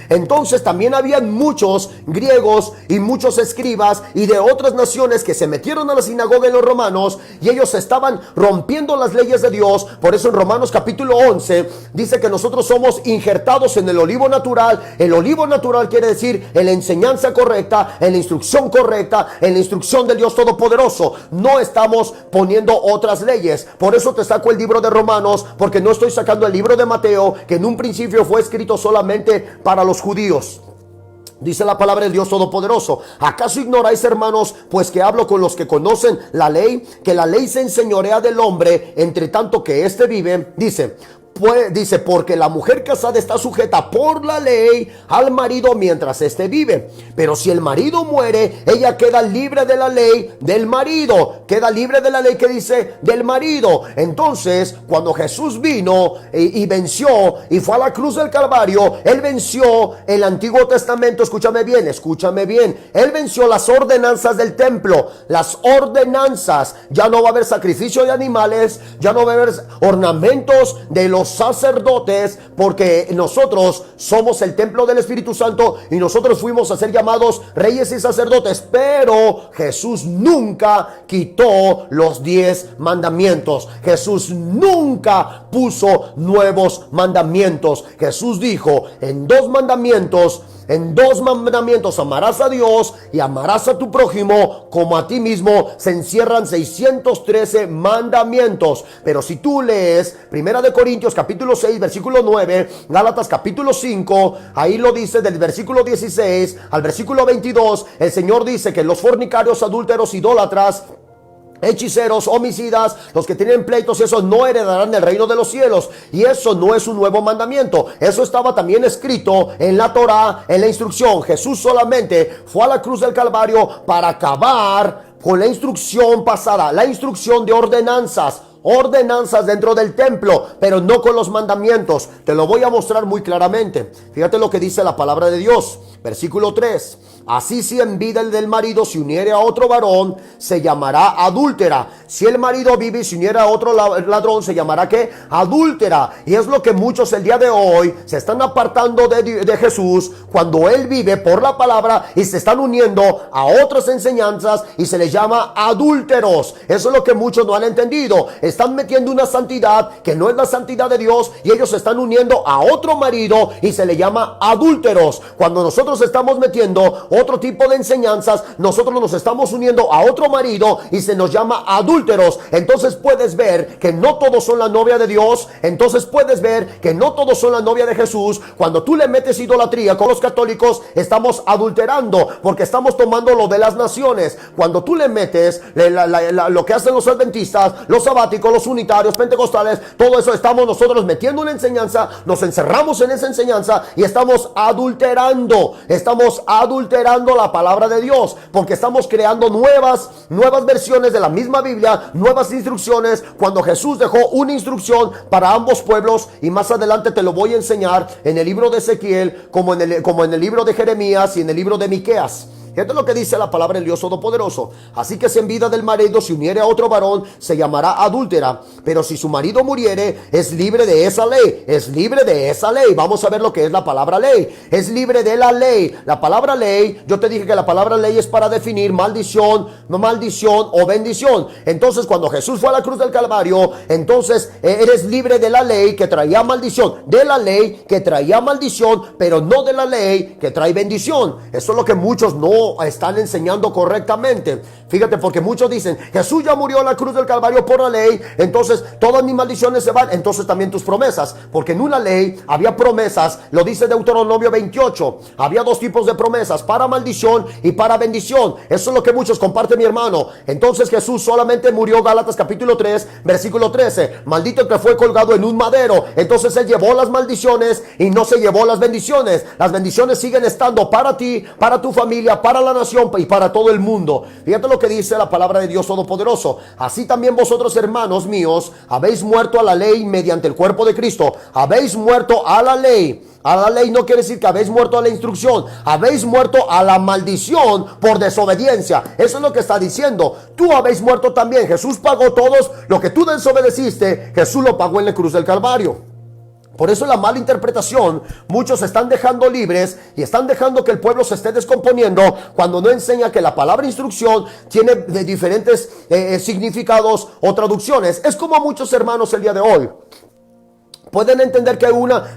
Entonces también habían muchos griegos y muchos escribas y de otras naciones que se metieron a la sinagoga de los romanos, y ellos estaban rompiendo las leyes de Dios. Por eso en Romanos capítulo 11 dice que nosotros somos injertados en el olivo natural. El olivo natural quiere decir en la enseñanza correcta, en la instrucción correcta, en la instrucción del Dios Todopoderoso. No estamos poniendo otras leyes. Por eso te saco el libro de Romanos, porque no estoy sacando el libro de Mateo, que en un principio fue escrito solamente para los judíos. Dice la palabra del Dios Todopoderoso: ¿acaso ignoráis, hermanos, pues que hablo con los que conocen la ley, que la ley se enseñorea del hombre entre tanto que éste vive? Dice, porque la mujer casada está sujeta por la ley al marido mientras éste vive. Pero si el marido muere, ella queda libre de la ley del marido. Queda libre de la ley que dice del marido. Entonces, cuando Jesús vino y venció y fue a la cruz del Calvario, Él venció el Antiguo Testamento. Escúchame bien. Él venció las ordenanzas del templo. Las ordenanzas. Ya no va a haber sacrificio de animales. Ya no va a haber ornamentos de los sacerdotes, porque nosotros somos el templo del Espíritu Santo y nosotros fuimos a ser llamados reyes y sacerdotes. Pero Jesús nunca quitó los 10 mandamientos. Jesús nunca puso nuevos mandamientos. Jesús dijo en dos mandamientos amarás a Dios y amarás a tu prójimo como a ti mismo. Se encierran 613 mandamientos. Pero si tú lees 1 de Corintios capítulo 6 versículo 9, Gálatas capítulo 5, ahí lo dice del versículo 16 al versículo 22, el Señor dice que los fornicarios, adúlteros, idólatras, hechiceros, homicidas, los que tienen pleitos, esos no heredarán el reino de los cielos. Y eso no es un nuevo mandamiento. Eso estaba también escrito en la Torá, en la instrucción. Jesús solamente fue a la cruz del Calvario para acabar con la instrucción pasada, la instrucción de ordenanzas. ordenanzas dentro del templo, pero no con los mandamientos. Te lo voy a mostrar muy claramente. Fíjate lo que dice la palabra de Dios. Versículo 3. Así, si en vida el del marido se uniere a otro varón, se llamará adúltera. Si el marido vive y se uniere a otro ladrón, se llamará ¿qué? Adúltera. Y es lo que muchos el día de hoy se están apartando de Jesús cuando Él vive por la palabra y se están uniendo a otras enseñanzas y se les llama adúlteros. Eso es lo que muchos no han entendido. Están metiendo una santidad que no es la santidad de Dios y ellos se están uniendo a otro marido y se le llama adúlteros. Cuando nosotros estamos metiendo otro tipo de enseñanzas, nosotros nos estamos uniendo a otro marido y se nos llama adúlteros. Entonces puedes ver que no todos son la novia de Dios. Entonces puedes ver que no todos son la novia de Jesús. Cuando tú le metes idolatría con los católicos, estamos adulterando porque estamos tomando lo de las naciones. Cuando tú le metes lo que hacen los adventistas, los sabáticos, los unitarios, pentecostales, todo eso, estamos nosotros metiendo una enseñanza, nos encerramos en esa enseñanza y estamos adulterando la palabra de Dios, porque estamos creando nuevas versiones de la misma Biblia, nuevas instrucciones, cuando Jesús dejó una instrucción para ambos pueblos. Y más adelante te lo voy a enseñar en el libro de Ezequiel, como en el libro de Jeremías y en el libro de Miqueas. Esto es lo que dice la palabra del Dios Todopoderoso. Así que si en vida del marido se uniere a otro varón, se llamará adúltera. Pero si su marido muriere, es libre de esa ley. Es libre de esa ley. Vamos a ver lo que es la palabra ley. Es libre de la ley. La palabra ley, yo te dije que la palabra ley es para definir maldición o bendición. Entonces, cuando Jesús fue a la cruz del Calvario, entonces eres libre de la ley que traía maldición. De la ley que traía maldición, pero no de la ley que trae bendición. Eso es lo que muchos no están enseñando correctamente. Fíjate, porque muchos dicen, Jesús ya murió en la cruz del Calvario por la ley, entonces todas mis maldiciones se van, entonces también tus promesas, porque en una ley había promesas, lo dice Deuteronomio 28, había dos tipos de promesas, para maldición y para bendición. Eso es lo que muchos comparten, mi hermano. Entonces Jesús solamente murió, Gálatas capítulo 3, versículo 13, maldito el que fue colgado en un madero. Entonces Él llevó las maldiciones y no se llevó las bendiciones. Las bendiciones siguen estando para ti, para tu familia, para la nación y para todo el mundo. Fíjate lo que dice la palabra de Dios Todopoderoso. Así también vosotros, hermanos míos, habéis muerto a la ley mediante el cuerpo de Cristo. Habéis muerto a la ley. A la ley no quiere decir que habéis muerto a la instrucción. Habéis muerto a la maldición por desobediencia. Eso es lo que está diciendo. Tú habéis muerto también. Jesús pagó todos lo que tú desobedeciste. Jesús lo pagó en la cruz del Calvario. Por eso la mala interpretación, muchos se están dejando libres y están dejando que el pueblo se esté descomponiendo cuando no enseña que la palabra instrucción tiene de diferentes significados o traducciones. Es como muchos hermanos el día de hoy pueden entender que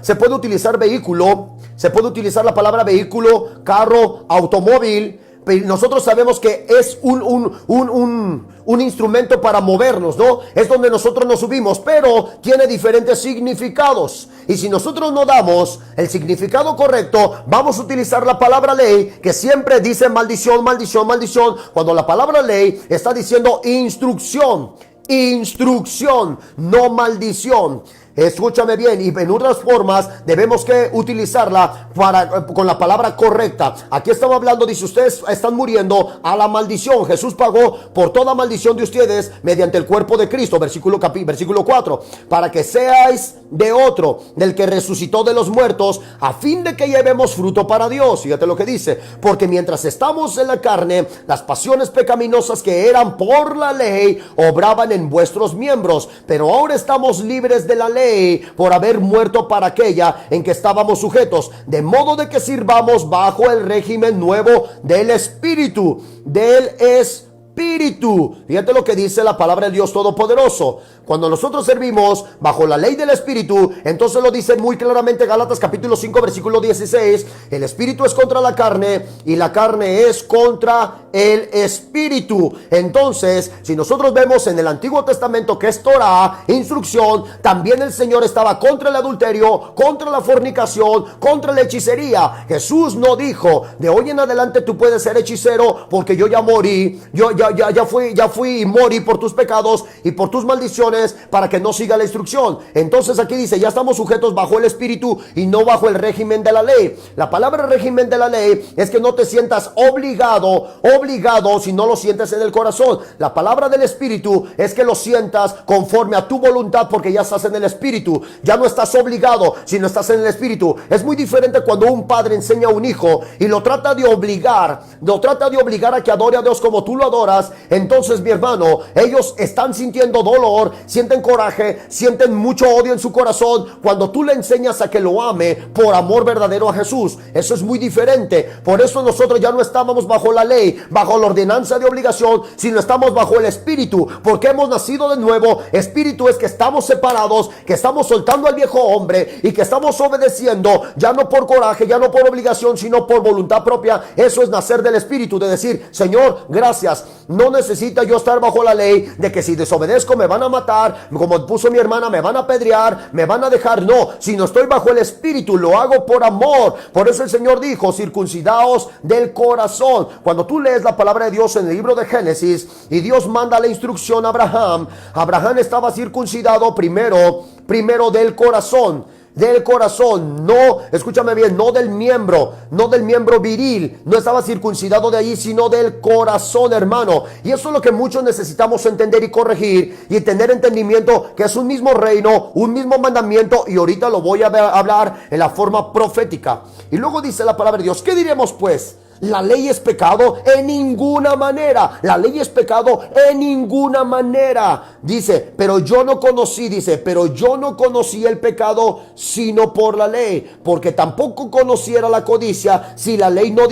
se puede utilizar vehículo, se puede utilizar la palabra vehículo, carro, automóvil. Nosotros sabemos que es un instrumento para movernos, ¿no? Es donde nosotros nos subimos, pero tiene diferentes significados. Y si nosotros no damos el significado correcto, vamos a utilizar la palabra ley, que siempre dice maldición, maldición, maldición, cuando la palabra ley está diciendo instrucción, no maldición. Escúchame bien, y en otras formas debemos que utilizarla con la palabra correcta. Aquí estamos hablando, dice, ustedes están muriendo a la maldición. Jesús pagó por toda maldición de ustedes mediante el cuerpo de Cristo, versículo 4, para que seáis de otro, del que resucitó de los muertos, a fin de que llevemos fruto para Dios. Fíjate lo que dice, porque mientras estamos en la carne, las pasiones pecaminosas que eran por la ley obraban en vuestros miembros, pero ahora estamos libres de la ley por haber muerto para aquella en que estábamos sujetos, de modo de que sirvamos bajo el régimen nuevo del Espíritu, Fíjate lo que dice la palabra del Dios Todopoderoso. Cuando nosotros servimos bajo la ley del Espíritu, entonces lo dice muy claramente Gálatas capítulo 5 versículo 16. El Espíritu es contra la carne y la carne es contra el Espíritu. Entonces, si nosotros vemos en el Antiguo Testamento que es Torah, instrucción, también el Señor estaba contra el adulterio, contra la fornicación, contra la hechicería. Jesús no dijo, de hoy en adelante tú puedes ser hechicero porque yo ya morí, yo ya ya fui y morí por tus pecados y por tus maldiciones para que no siga la instrucción. Entonces aquí dice, ya estamos sujetos bajo el Espíritu y no bajo el régimen de la ley. La palabra régimen de la ley es que no te sientas obligado si no lo sientes en el corazón. La palabra del Espíritu es que lo sientas conforme a tu voluntad, porque ya estás en el Espíritu. Ya no estás obligado si no estás en el Espíritu. Es muy diferente cuando un padre enseña a un hijo y lo trata de obligar a que adore a Dios como tú lo adoras. Entonces, mi hermano, ellos están sintiendo dolor, sienten coraje, sienten mucho odio en su corazón cuando tú le enseñas a que lo ame por amor verdadero a Jesús. Eso es muy diferente. Por eso nosotros ya no estábamos bajo la ley, bajo la ordenanza de obligación, sino estamos bajo el Espíritu, porque hemos nacido de nuevo. Espíritu es que estamos separados, que estamos soltando al viejo hombre y que estamos obedeciendo, ya no por coraje, ya no por obligación, sino por voluntad propia. Eso es nacer del Espíritu, de decir, Señor, gracias. No necesita yo estar bajo la ley de que si desobedezco me van a matar, como puso mi hermana, me van a apedrear, me van a dejar. No, si no estoy bajo el Espíritu, lo hago por amor. Por eso el Señor dijo, circuncidaos del corazón. Cuando tú lees la palabra de Dios en el libro de Génesis y Dios manda la instrucción a Abraham, Abraham estaba circuncidado primero del corazón. Del corazón, no, escúchame bien, no del miembro viril, no estaba circuncidado de allí, sino del corazón, hermano. Y eso es lo que muchos necesitamos entender y corregir y tener entendimiento, que es un mismo reino, un mismo mandamiento, y ahorita lo voy a hablar en la forma profética. Y luego dice la palabra de Dios, ¿qué diremos pues? ¿La ley es pecado? En ninguna manera. La ley es pecado en ninguna manera. Pero yo no conocí el pecado sino por la ley, porque tampoco conociera la codicia si la ley no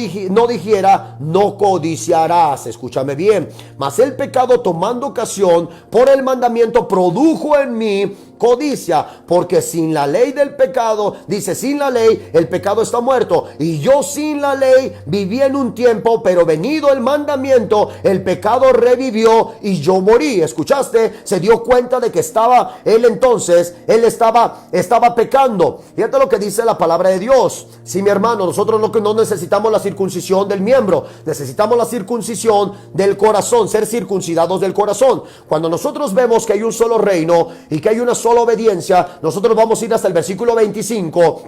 dijera, no codiciarás. Escúchame bien. Mas el pecado, tomando ocasión por el mandamiento, produjo en mí codicia, porque sin la ley del pecado, sin la ley el pecado está muerto, y yo sin la ley viví en un tiempo, pero venido el mandamiento, el pecado revivió y yo morí. ¿Escuchaste? Se dio cuenta de que él estaba pecando. Fíjate lo que dice la palabra de Dios. Sí, mi hermano, nosotros no necesitamos la circuncisión del miembro, necesitamos la circuncisión del corazón, ser circuncidados del corazón. Cuando nosotros vemos que hay un solo reino y que hay una sola obediencia, nosotros vamos a ir hasta el versículo 25,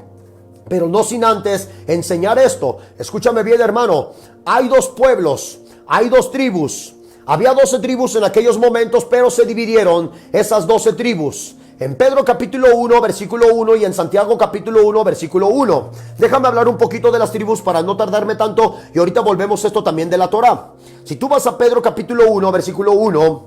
pero no sin antes enseñar esto. Escúchame bien, hermano. Hay dos pueblos, hay dos tribus. Había 12 tribus en aquellos momentos, pero se dividieron esas 12 tribus. En Pedro capítulo 1, versículo 1 y en Santiago capítulo 1, versículo 1. Déjame hablar un poquito de las tribus para no tardarme tanto, y ahorita volvemos esto también de la Torá. Si tú vas a Pedro capítulo 1, versículo 1,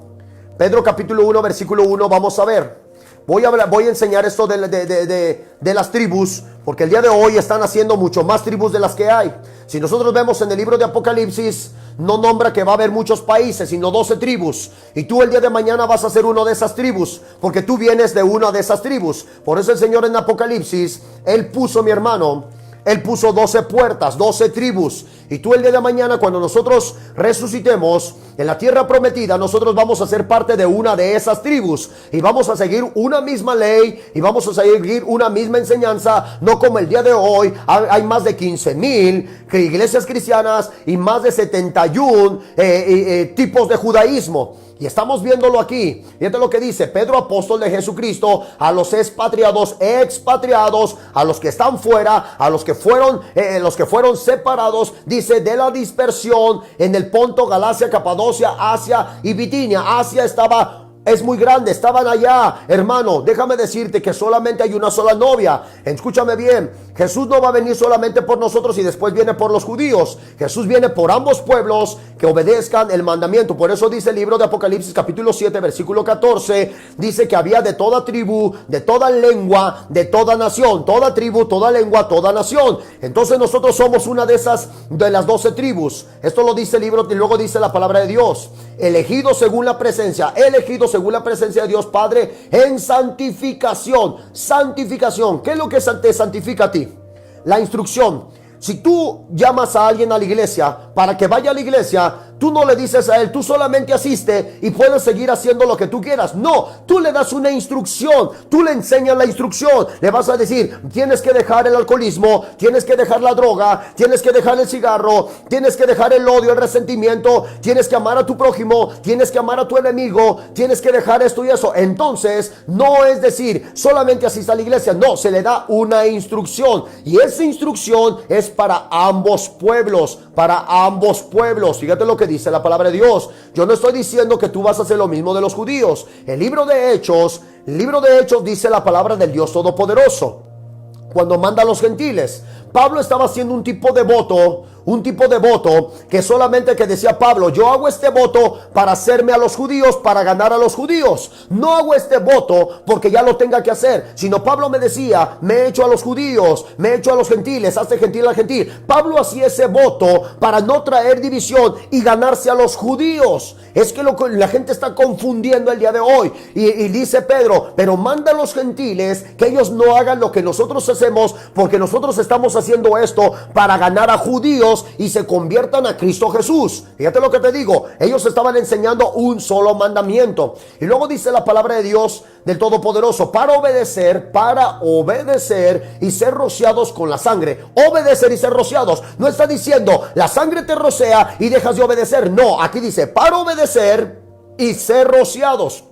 Pedro capítulo 1, versículo 1, vamos a ver. Voy a enseñar esto de las tribus, porque el día de hoy están haciendo mucho más tribus de las que hay. Si nosotros vemos en el libro de Apocalipsis, no nombra que va a haber muchos países, sino 12 tribus. Y tú el día de mañana vas a ser uno de esas tribus, porque tú vienes de una de esas tribus. Por eso el Señor en Apocalipsis, Él puso, mi hermano, Él puso 12 puertas, 12 tribus. Y tú el día de mañana, cuando nosotros resucitemos en la tierra prometida, nosotros vamos a ser parte de una de esas tribus. Y vamos a seguir una misma ley y vamos a seguir una misma enseñanza. No como el día de hoy, hay más de 15,000 iglesias cristianas y más de 71 tipos de judaísmo. Y estamos viéndolo aquí. Fíjate lo que dice Pedro, apóstol de Jesucristo, a los expatriados, a los que están fuera, a los que fueron separados, dice, de la dispersión en el Ponto, Galacia, Capadocia, Asia y Bitinia. Asia es muy grande, estaban allá, hermano. Déjame decirte que solamente hay una sola novia. Escúchame bien, Jesús no va a venir solamente por nosotros y después viene por los judíos. Jesús viene por ambos pueblos que obedezcan el mandamiento. Por eso dice el libro de Apocalipsis capítulo 7 versículo 14, dice que había de toda tribu, de toda lengua, de toda nación, toda tribu, toda lengua, toda nación. Entonces nosotros somos una de las 12 tribus. Esto lo dice el libro y luego dice la palabra de Dios. Elegidos según la presencia de Dios Padre en santificación. Santificación. ¿Qué es lo que te santifica a ti? La instrucción. Si tú llamas a alguien a la iglesia para que vaya a la iglesia, Tú no le dices a él, tú solamente asiste y puedes seguir haciendo lo que tú quieras. No, tú le das una instrucción, tú le enseñas la instrucción. Le vas a decir, tienes que dejar el alcoholismo, tienes que dejar la droga, tienes que dejar el cigarro, tienes que dejar el odio, el resentimiento, tienes que amar a tu prójimo, tienes que amar a tu enemigo, tienes que dejar esto y eso. Entonces, no es decir, solamente asista a la iglesia. No, se le da una instrucción, y esa instrucción es para ambos pueblos, para ambos pueblos. Fíjate lo que dice la palabra de Dios. Yo no estoy diciendo que tú vas a hacer lo mismo de los judíos. El libro de Hechos dice la palabra del Dios Todopoderoso. Cuando manda a los gentiles, Pablo estaba haciendo un tipo de voto que solamente que decía Pablo, yo hago este voto para hacerme a los judíos, para ganar a los judíos. No hago este voto porque ya lo tenga que hacer, sino Pablo me decía, me he hecho a los judíos, me he hecho a los gentiles, hace gentil al gentil. Pablo hacía ese voto para no traer división y ganarse a los judíos. Es que la gente está confundiendo el día de hoy, y dice Pedro, pero manda a los gentiles que ellos no hagan lo que nosotros hacemos, porque nosotros estamos haciendo esto para ganar a judíos y se conviertan a Cristo Jesús. Fíjate lo que te digo, ellos estaban enseñando un solo mandamiento. Y luego dice la palabra de Dios del Todopoderoso, para obedecer y ser rociados con la sangre. Obedecer y ser rociados. No está diciendo la sangre te rocea y dejas de obedecer. No, aquí dice para obedecer y ser rociados.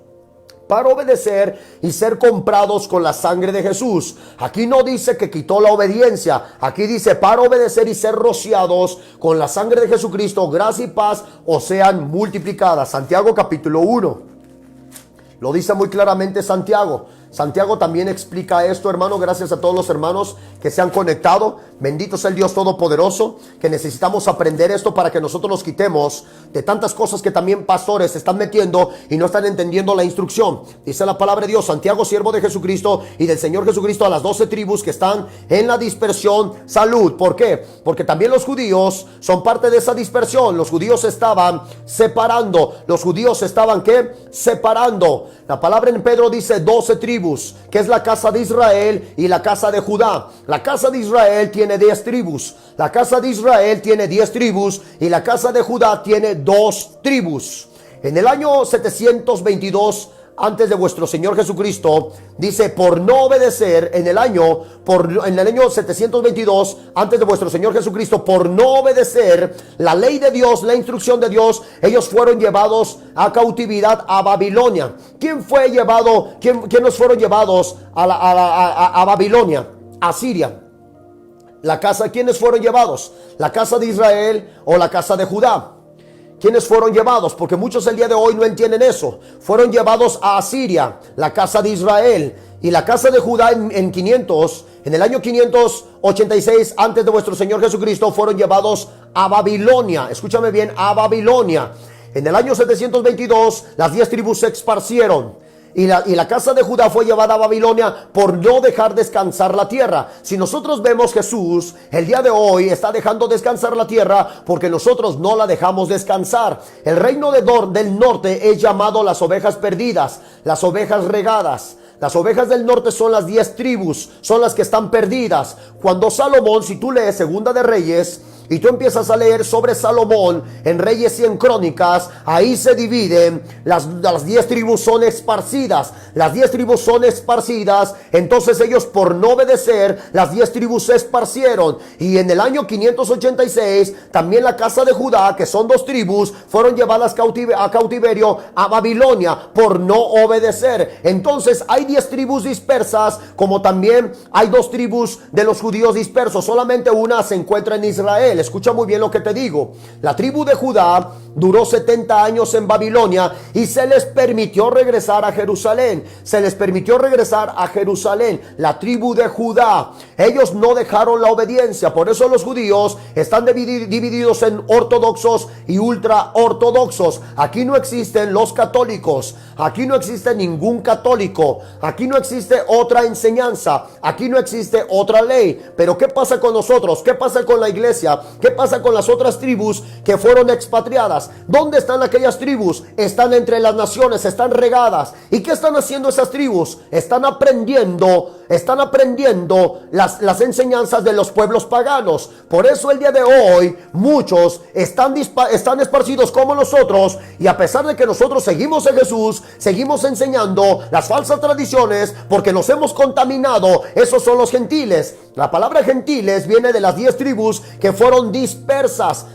Para obedecer y ser comprados con la sangre de Jesús. Aquí no dice que quitó la obediencia. Aquí dice para obedecer y ser rociados con la sangre de Jesucristo, gracia y paz os sean multiplicadas. Santiago capítulo 1. Lo dice muy claramente Santiago. Santiago también explica esto, hermano. Gracias a todos los hermanos que se han conectado. Bendito sea el Dios Todopoderoso, que necesitamos aprender esto para que nosotros nos quitemos de tantas cosas que también pastores se están metiendo y no están entendiendo la instrucción. Dice la palabra de Dios, Santiago, siervo de Jesucristo y del Señor Jesucristo, a las 12 tribus que están en la dispersión, salud. ¿Por qué? Porque también los judíos son parte de esa dispersión. Los judíos estaban separando. Los judíos estaban, ¿qué? Separando. La palabra en Pedro dice 12 tribus, que es la casa de Israel y la casa de Judá. La casa de Israel tiene 10 tribus. La casa de Israel tiene 10 tribus y la casa de Judá tiene 2 tribus. En el año 722 antes de vuestro Señor Jesucristo, dice, por no obedecer, en el año 722 antes de vuestro Señor Jesucristo, por no obedecer la ley de Dios, la instrucción de Dios, ellos fueron llevados a cautividad a Babilonia. ¿Quién fue llevado? ¿Quiénes fueron llevados a Babilonia? A Siria. ¿Quiénes fueron llevados? ¿La casa de Israel o la casa de Judá? ¿Quiénes fueron llevados? Porque muchos el día de hoy no entienden eso. Fueron llevados a Asiria, la casa de Israel, y la casa de Judá en el año 586 antes de vuestro Señor Jesucristo, fueron llevados a Babilonia. Escúchame bien, a Babilonia. En el año 722 las 10 tribus se esparcieron. Y la casa de Judá fue llevada a Babilonia por no dejar descansar la tierra. Si nosotros vemos Jesús, el día de hoy está dejando descansar la tierra porque nosotros no la dejamos descansar. El reino del norte es llamado las ovejas perdidas, las ovejas regadas. Las ovejas del norte son las 10 tribus, son las que están perdidas. Cuando Salomón, si tú lees Segunda de Reyes, y tú empiezas a leer sobre Salomón en Reyes y en Crónicas, ahí se dividen, las 10 tribus son esparcidas. Las 10 tribus son esparcidas. Entonces ellos, por no obedecer, las 10 tribus se esparcieron. Y en el año 586 también la casa de Judá, que son 2 tribus, fueron llevadas a cautiverio a Babilonia por no obedecer. Entonces hay 10 tribus dispersas, como también hay 2 tribus de los judíos dispersos. Solamente una se encuentra en Israel. Escucha muy bien lo que te digo. La tribu de Judá duró 70 años en Babilonia y se les permitió regresar a Jerusalén. Se les permitió regresar a Jerusalén. La tribu de Judá, ellos no dejaron la obediencia. Por eso los judíos están divididos en ortodoxos y ultraortodoxos. Aquí no existen los católicos. Aquí no existe ningún católico. Aquí no existe otra enseñanza. Aquí no existe otra ley. Pero ¿qué pasa con nosotros? ¿Qué pasa con la iglesia? ¿Qué pasa con las otras tribus que fueron expatriadas? ¿Dónde están aquellas tribus? Están entre las naciones, están regadas. ¿Y qué están haciendo esas tribus? Están aprendiendo están aprendiendo las enseñanzas de los pueblos paganos. Por eso el día de hoy muchos están esparcidos como nosotros, y a pesar de que nosotros seguimos en Jesús, seguimos enseñando las falsas tradiciones porque nos hemos contaminado. Esos son los gentiles. La palabra gentiles viene de las 10 tribus que fueron dispersas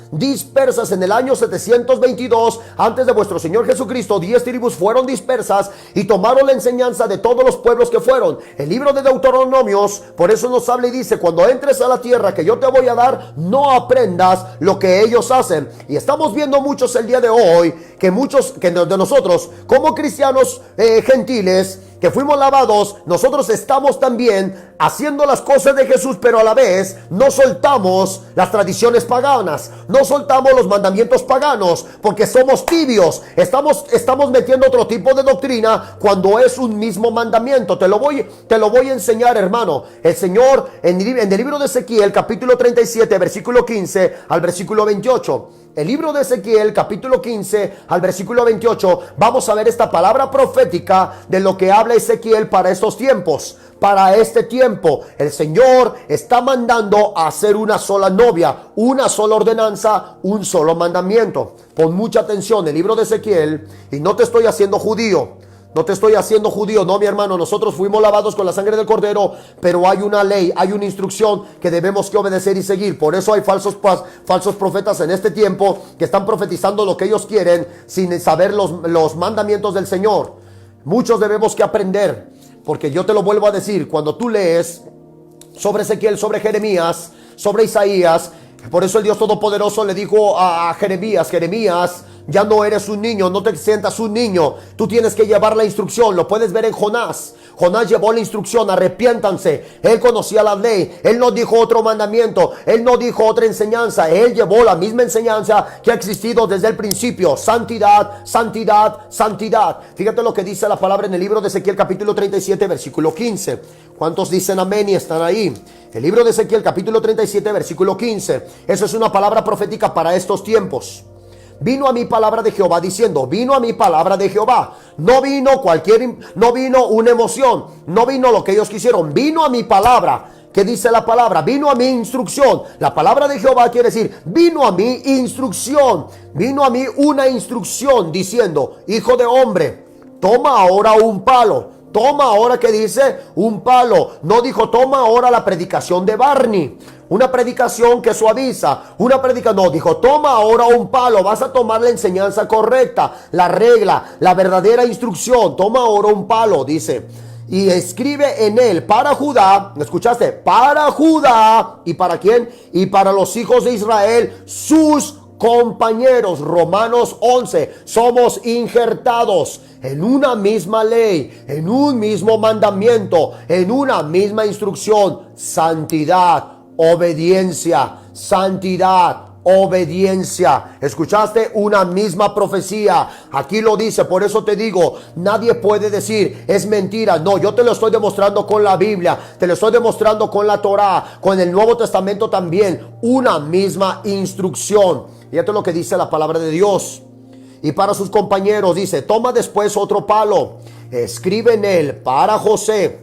en el año 722 antes de vuestro Señor Jesucristo. 10 tribus fueron dispersas y tomaron la enseñanza de todos los pueblos que fueron. El libro de Deuteronomios por eso nos habla y dice: cuando entres a la tierra que yo te voy a dar, no aprendas lo que ellos hacen. Y estamos viendo muchos el día de hoy que de nosotros como cristianos gentiles que fuimos lavados, nosotros estamos también haciendo las cosas de Jesús, pero a la vez no soltamos las tradiciones paganas, no soltamos los mandamientos paganos, porque somos tibios. Estamos metiendo otro tipo de doctrina cuando es un mismo mandamiento. Te lo voy a enseñar, hermano. El Señor en el libro de Ezequiel, capítulo 37, versículo 15 al versículo 28. El libro de Ezequiel, capítulo 15 al versículo 28, vamos a ver esta palabra profética de lo que habla Ezequiel para estos tiempos. Para este tiempo, el Señor está mandando a hacer una sola novia, una sola ordenanza, un solo mandamiento. Pon mucha atención, el libro de Ezequiel, y no te estoy haciendo judío. No te estoy haciendo judío, no, mi hermano. Nosotros fuimos lavados con la sangre del Cordero, pero hay una ley, hay una instrucción que debemos que obedecer y seguir. Por eso hay falsos profetas en este tiempo que están profetizando lo que ellos quieren sin saber los mandamientos del Señor. Muchos debemos que aprender, porque yo te lo vuelvo a decir, cuando tú lees sobre Ezequiel, sobre Jeremías, sobre Isaías, por eso el Dios Todopoderoso le dijo a Jeremías: ya no eres un niño, no te sientas un niño, tú tienes que llevar la instrucción. Lo puedes ver en Jonás. Jonás llevó la instrucción: arrepiéntanse. Él conocía la ley, él no dijo otro mandamiento, él no dijo otra enseñanza, él llevó la misma enseñanza que ha existido desde el principio: santidad, santidad, santidad. Fíjate lo que dice la palabra en el libro de Ezequiel, capítulo 37, versículo 15. ¿Cuántos dicen amén y están ahí? El libro de Ezequiel, capítulo 37, versículo 15. Eso es una palabra profética para estos tiempos. Vino a mí palabra de Jehová diciendo, vino a mí palabra de Jehová. No vino una emoción, no vino lo que ellos quisieron, vino a mi palabra. ¿Qué dice la palabra? Vino a mi instrucción. La palabra de Jehová quiere decir, vino a mi instrucción. Vino a mí una instrucción diciendo: hijo de hombre, toma ahora un palo. Toma ahora, ¿qué dice? Un palo. No dijo toma ahora la predicación de Barney, una predicación que suaviza, no, dijo toma ahora un palo. Vas a tomar la enseñanza correcta, la regla, la verdadera instrucción. Toma ahora un palo, dice, y escribe en él para Judá. ¿Escuchaste? Para Judá. ¿Y para quién? Y para los hijos de Israel, sus compañeros. Romanos 11. Somos injertados en una misma ley, en un mismo mandamiento, en una misma instrucción. Santidad, obediencia, santidad, obediencia. ¿Escuchaste? Una misma profecía. Aquí lo dice. Por eso te digo, nadie puede decir es mentira. No, yo te lo estoy demostrando con la Biblia, te lo estoy demostrando con la Torá, con el Nuevo Testamento también. Una misma instrucción. Fíjate lo que dice la palabra de Dios. Y para sus compañeros dice, toma después otro palo, escribe en él para José,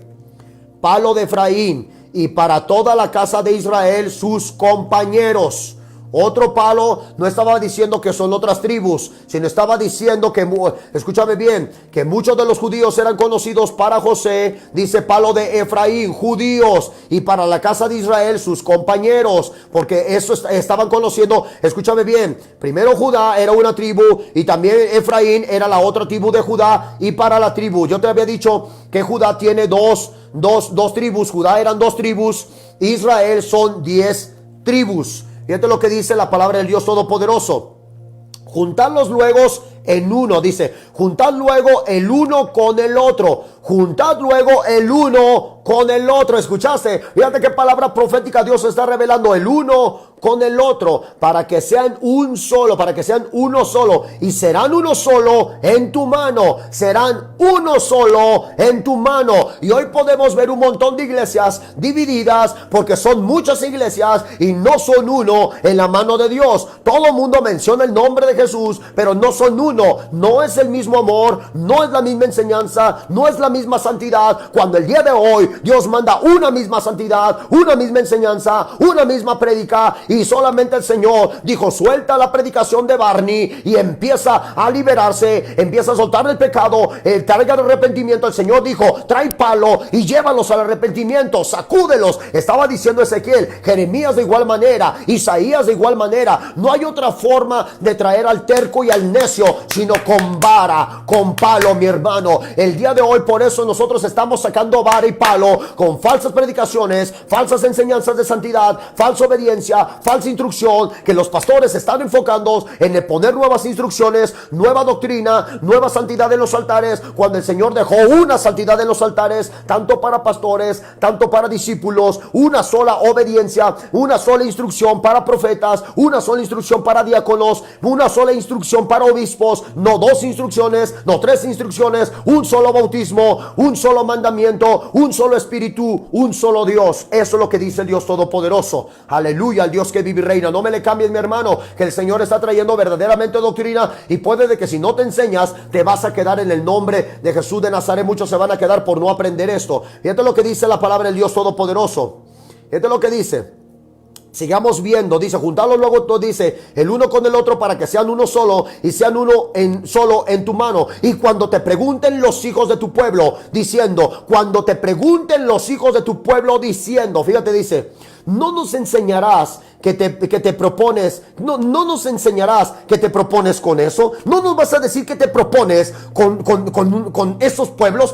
palo de Efraín, y para toda la casa de Israel, sus compañeros. Otro palo. No estaba diciendo que son otras tribus, sino estaba diciendo que, escúchame bien, que muchos de los judíos eran conocidos. Para José dice palo de Efraín, judíos, y para la casa de Israel sus compañeros, porque eso estaban conociendo. Escúchame bien, primero Judá era una tribu y también Efraín era la otra tribu de Judá. Y para la tribu, yo te había dicho que Judá tiene dos tribus. Judá eran 2 tribus, Israel son 10 tribus. Fíjate lo que dice la palabra del Dios Todopoderoso. Juntadlos luego en uno, dice, juntad luego el uno con el otro. Juntad luego el uno con el otro. ¿Escuchaste? Fíjate qué palabra profética Dios está revelando. El uno con el otro, para que sean un solo, para que sean uno solo, y serán uno solo en tu mano, serán uno solo en tu mano. Y hoy podemos ver un montón de iglesias divididas, porque son muchas iglesias y no son uno en la mano de Dios. Todo mundo menciona el nombre de Jesús, pero no son uno. No es el mismo amor, no es la misma enseñanza, no es la misma santidad, cuando el día de hoy Dios manda una misma santidad, una misma enseñanza, una misma prédica, y solamente el Señor dijo: suelta la predicación de Barney, y empieza a liberarse, empieza a soltar el pecado, traiga el arrepentimiento. El Señor dijo: trae palo y llévalos al arrepentimiento, sacúdelos. Estaba diciendo Ezequiel, Jeremías de igual manera, Isaías de igual manera. No hay otra forma de traer al terco y al necio, sino con vara, con palo, mi hermano. El día de hoy, por eso nosotros estamos sacando vara y palo con falsas predicaciones, falsas enseñanzas de santidad, falsa obediencia, falsa instrucción, que los pastores están enfocando en el poner nuevas instrucciones, nueva doctrina, nueva santidad en los altares, cuando el Señor dejó una santidad en los altares, tanto para pastores, tanto para discípulos, una sola obediencia, una sola instrucción para profetas, una sola instrucción para diáconos, una sola instrucción para obispos, no dos instrucciones, no tres instrucciones, un solo bautismo, un solo mandamiento, un solo espíritu, un solo Dios. Eso es lo que dice el Dios Todopoderoso. Aleluya, al Dios que vive y reina. No me le cambies, mi hermano, que el Señor está trayendo verdaderamente doctrina, y puede de que si no te enseñas, te vas a quedar en el nombre de Jesús de Nazaret. Muchos se van a quedar por no aprender esto. Fíjate lo que dice la palabra del Dios Todopoderoso. Fíjate lo que dice. Sigamos viendo, dice: juntarlos luego, dice, el uno con el otro, para que sean uno solo, y sean solo en tu mano. Y cuando te pregunten los hijos de tu pueblo, diciendo, cuando te pregunten los hijos de tu pueblo, diciendo, fíjate, dice: no nos enseñarás que te propones, no nos enseñarás que te propones con eso, no nos vas a decir que te propones con esos pueblos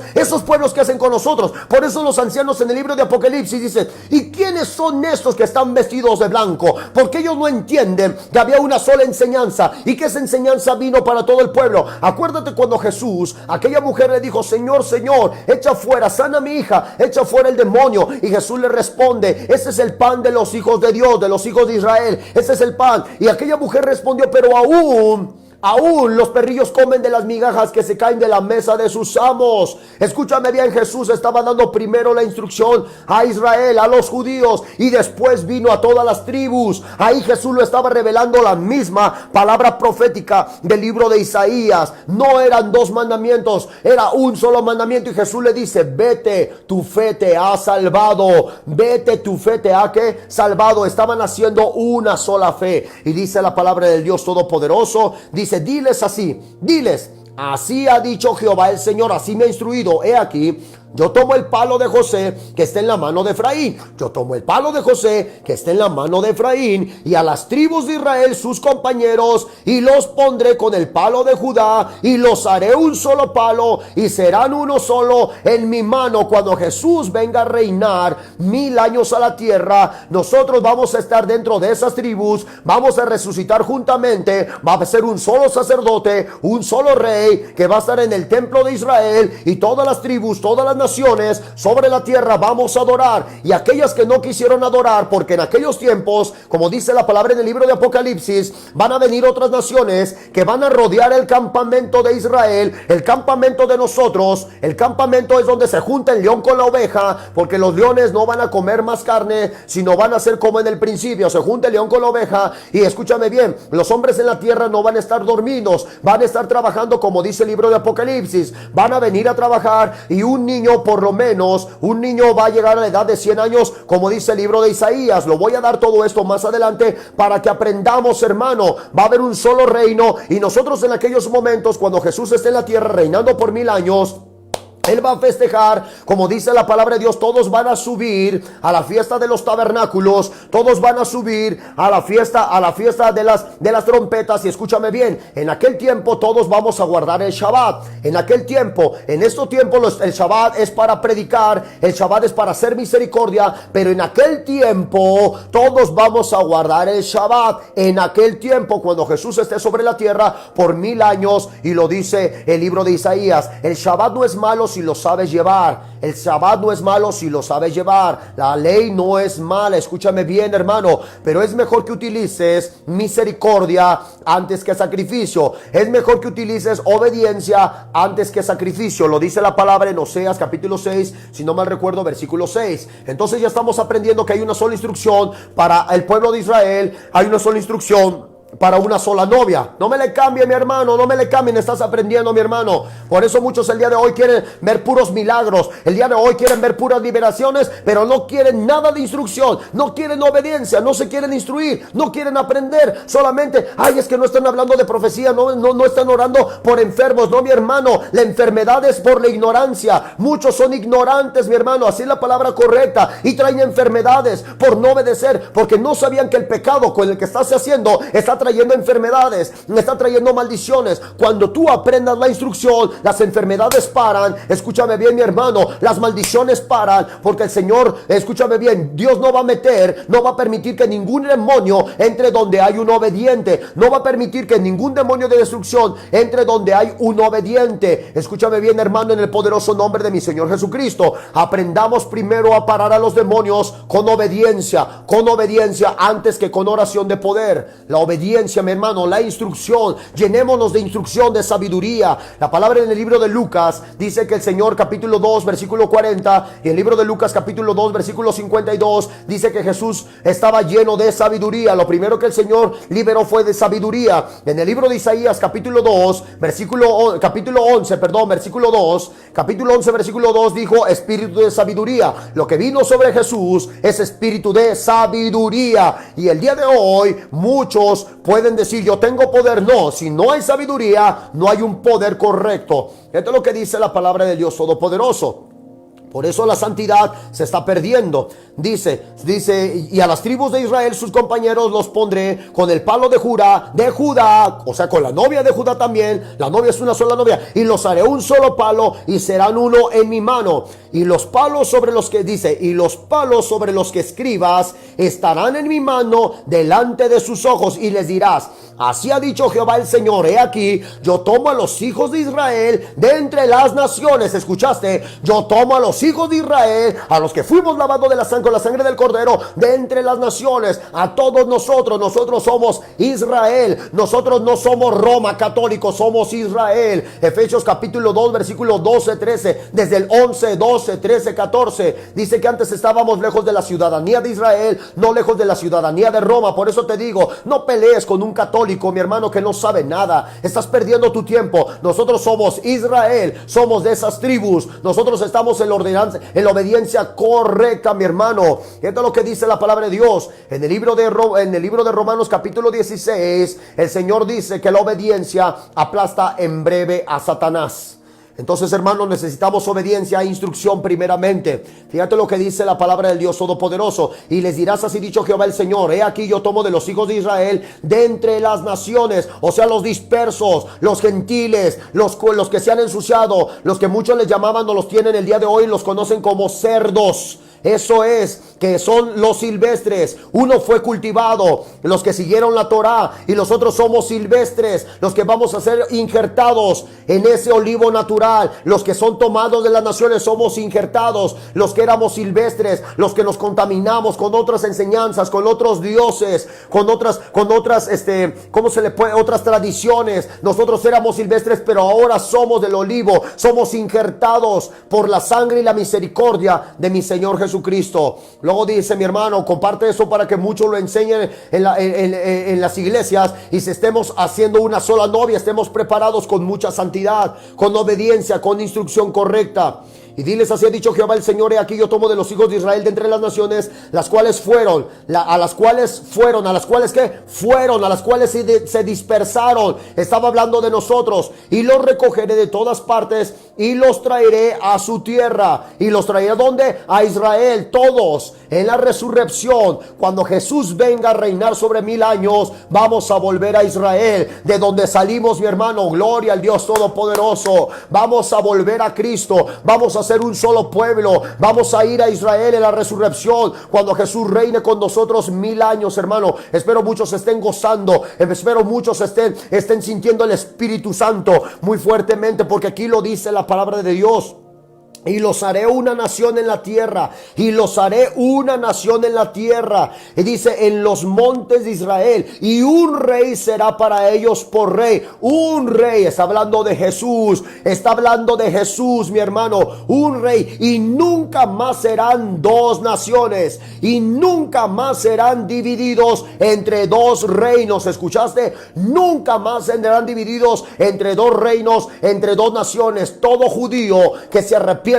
que hacen con nosotros. Por eso los ancianos en el libro de Apocalipsis dicen: ¿y quiénes son estos que están vestidos de blanco? Porque ellos no entienden que había una sola enseñanza, y que esa enseñanza vino para todo el pueblo. Acuérdate cuando Jesús, aquella mujer le dijo: Señor, Señor, echa fuera, sana a mi hija, echa fuera el demonio. Y Jesús le responde: ese es el pan de los hijos de Dios, de los hijos de Israel, ese es el pan. Y aquella mujer respondió: pero aún los perrillos comen de las migajas que se caen de la mesa de sus amos. Escúchame bien, Jesús estaba dando primero la instrucción a Israel, a los judíos, y después vino a todas las tribus. Ahí Jesús lo estaba revelando, la misma palabra profética del libro de Isaías. No eran dos mandamientos, era un solo mandamiento. Y Jesús le dice: vete, tu fe te ha salvado. Vete, tu fe te ha salvado. Estaban haciendo una sola fe. Y dice la palabra del Dios Todopoderoso, dice: diles así, diles: así ha dicho Jehová el Señor, así me ha instruido. He aquí, yo tomo el palo de José que está en la mano de Efraín. Yo tomo el palo de José que está en la mano de Efraín, y a las tribus de Israel, sus compañeros, y los pondré con el palo de Judá, y los haré un solo palo, y serán uno solo en mi mano. Cuando Jesús venga a reinar 1000 años a la tierra, nosotros vamos a estar dentro de esas tribus, vamos a resucitar juntamente, va a ser un solo sacerdote, un solo rey, que va a estar en el templo de Israel, y todas las tribus, todas las naciones sobre la tierra vamos a adorar. Y aquellas que no quisieron adorar, porque en aquellos tiempos, como dice la palabra en el libro de Apocalipsis, van a venir otras naciones que van a rodear el campamento de Israel, el campamento de nosotros. El campamento es donde se junta el león con la oveja, porque los leones no van a comer más carne, sino van a ser como en el principio. Se junta el león con la oveja. Y escúchame bien, los hombres en la tierra no van a estar dormidos, van a estar trabajando, como dice el libro de Apocalipsis. Van a venir a trabajar, y un niño, por lo menos, un niño va a llegar a la edad de 100 años, como dice el libro de Isaías. Lo voy a dar todo esto más adelante para que aprendamos, hermano. Va a haber un solo reino, y nosotros en aquellos momentos, cuando Jesús esté en la tierra reinando por 1000 años, Él va a festejar, como dice la palabra de Dios. Todos van a subir a la fiesta de los tabernáculos, todos van a subir a la fiesta de las trompetas. Y escúchame bien, en aquel tiempo todos vamos a guardar el Shabbat. En aquel tiempo, en estos tiempos, el Shabbat es para predicar, el Shabbat es para hacer misericordia, pero en aquel tiempo todos vamos a guardar el Shabbat. En aquel tiempo, cuando Jesús esté sobre la tierra por 1000 años, y lo dice el libro de Isaías. El Shabbat no es malo, si lo sabes llevar. El Sabbat no es malo si lo sabes llevar. La ley no es mala, escúchame bien, hermano, pero es mejor que utilices misericordia antes que sacrificio. Es mejor que utilices obediencia antes que sacrificio. Lo dice la palabra en Oseas capítulo 6, si no mal recuerdo, versículo 6. Entonces ya estamos aprendiendo que hay una sola instrucción para el pueblo de Israel. Hay una sola instrucción para una sola novia. No me le cambie, mi hermano, no me le cambien. Estás aprendiendo, mi hermano. Por eso muchos el día de hoy quieren ver puros milagros. El día de hoy quieren ver puras liberaciones, pero no quieren nada de instrucción. No quieren obediencia, no se quieren instruir, no quieren aprender. Solamente, ay, es que no están hablando de profecía, no están orando por enfermos. No, mi hermano, la enfermedad es por la ignorancia. Muchos son ignorantes, mi hermano, así es la palabra correcta, y traen enfermedades por no obedecer, porque no sabían que el pecado con el que estás haciendo está trayendo enfermedades, está trayendo maldiciones. Cuando tú aprendas la instrucción, las enfermedades paran. Escúchame bien, mi hermano, las maldiciones paran, porque el Señor, escúchame bien, Dios no va a permitir que ningún demonio entre donde hay un obediente. No va a permitir que ningún demonio de destrucción entre donde hay un obediente. Escúchame bien, hermano, en el poderoso nombre de mi Señor Jesucristo. Aprendamos primero a parar a los demonios con obediencia antes que con oración de poder. La obediencia, mi hermano, la instrucción. Llenémonos de instrucción, de sabiduría. La palabra en el libro de Lucas dice que el Señor, capítulo 2, versículo 40, y el libro de Lucas, capítulo 2, versículo 52, dice que Jesús estaba lleno de sabiduría. Lo primero que el Señor liberó fue de sabiduría. En el libro de Isaías, capítulo 2, capítulo 11, versículo 2, capítulo 11, versículo 2, dijo espíritu de sabiduría. Lo que vino sobre Jesús es espíritu de sabiduría. Y el día de hoy muchos pueden decir, yo tengo poder. No, si no hay sabiduría, no hay un poder correcto. Esto es lo que dice la palabra de Dios Todopoderoso. Por eso la santidad se está perdiendo. Dice, y a las tribus de Israel, sus compañeros, los pondré con el palo de Judá, o sea, con la novia de Judá también. La novia es una sola novia. Y los haré un solo palo y serán uno en mi mano. Y los palos sobre los que escribas estarán en mi mano delante de sus ojos. Y les dirás, así ha dicho Jehová el Señor, he aquí, yo tomo a los hijos de Israel de entre las naciones. ¿Escuchaste? Yo tomo a los hijos de Israel, a los que fuimos lavados con la sangre del Cordero, de entre las naciones, a todos nosotros somos Israel. Nosotros no somos Roma católicos, somos Israel. Efesios capítulo 2, versículo 12, 13, desde el 11, 12, 13, 14, dice que antes estábamos lejos de la ciudadanía de Israel, no lejos de la ciudadanía de Roma. Por eso te digo, no pelees con un católico, mi hermano, que no sabe nada. Estás perdiendo tu tiempo. Nosotros somos Israel, somos de esas tribus. Nosotros estamos en la obediencia correcta, mi hermano. Esto es lo que dice la palabra de Dios en el libro de Romanos capítulo 16. El Señor dice que la obediencia aplasta en breve a Satanás. Entonces, hermanos, necesitamos obediencia e instrucción primeramente. Fíjate lo que dice la palabra del Dios Todopoderoso. Y les dirás, así dicho Jehová el Señor, he aquí yo tomo de los hijos de Israel de entre las naciones, o sea, los dispersos, los gentiles, los que se han ensuciado, los que muchos les llamaban o los tienen el día de hoy, los conocen como cerdos. Eso es, que son los silvestres. Uno fue cultivado, los que siguieron la Torá, y los otros somos silvestres, los que vamos a ser injertados en ese olivo natural. Los que son tomados de las naciones somos injertados, los que éramos silvestres, los que nos contaminamos con otras enseñanzas, con otros dioses, con otras otras tradiciones. Nosotros éramos silvestres, pero ahora somos del olivo, somos injertados por la sangre y la misericordia de mi Señor Jesucristo. Luego dice, mi hermano, comparte eso para que muchos lo enseñen en las iglesias, y si estemos haciendo una sola novia, estemos preparados con mucha santidad, con obediencia, con instrucción correcta. Y diles, así ha dicho Jehová el Señor, he aquí yo tomo de los hijos de Israel de entre las naciones, las cuales se dispersaron. Estaba hablando de nosotros. Y los recogeré de todas partes y los traeré a su tierra. ¿Y los traeré a dónde? A Israel, todos. En la resurrección, cuando Jesús venga a reinar sobre 1000 años, vamos a volver a Israel, de donde salimos, mi hermano. Gloria al Dios Todopoderoso. Vamos a volver a Cristo. Vamos a ser un solo pueblo. Vamos a ir a Israel en la resurrección, cuando Jesús reine con nosotros 1000 años, hermano. Espero muchos estén gozando. Espero muchos estén sintiendo el Espíritu Santo muy fuertemente, porque aquí lo dice la palabra de Dios. y los haré una nación en la tierra, y los haré una nación en la tierra. Y dice, en los montes de Israel, y un rey será para ellos por rey. Un rey, está hablando de Jesús, está hablando de Jesús, mi hermano. Un rey, y nunca más serán dos naciones, y nunca más serán divididos entre dos reinos. ¿Escuchaste? Nunca más serán divididos entre dos reinos, entre dos naciones. Todo judío que se arrepiente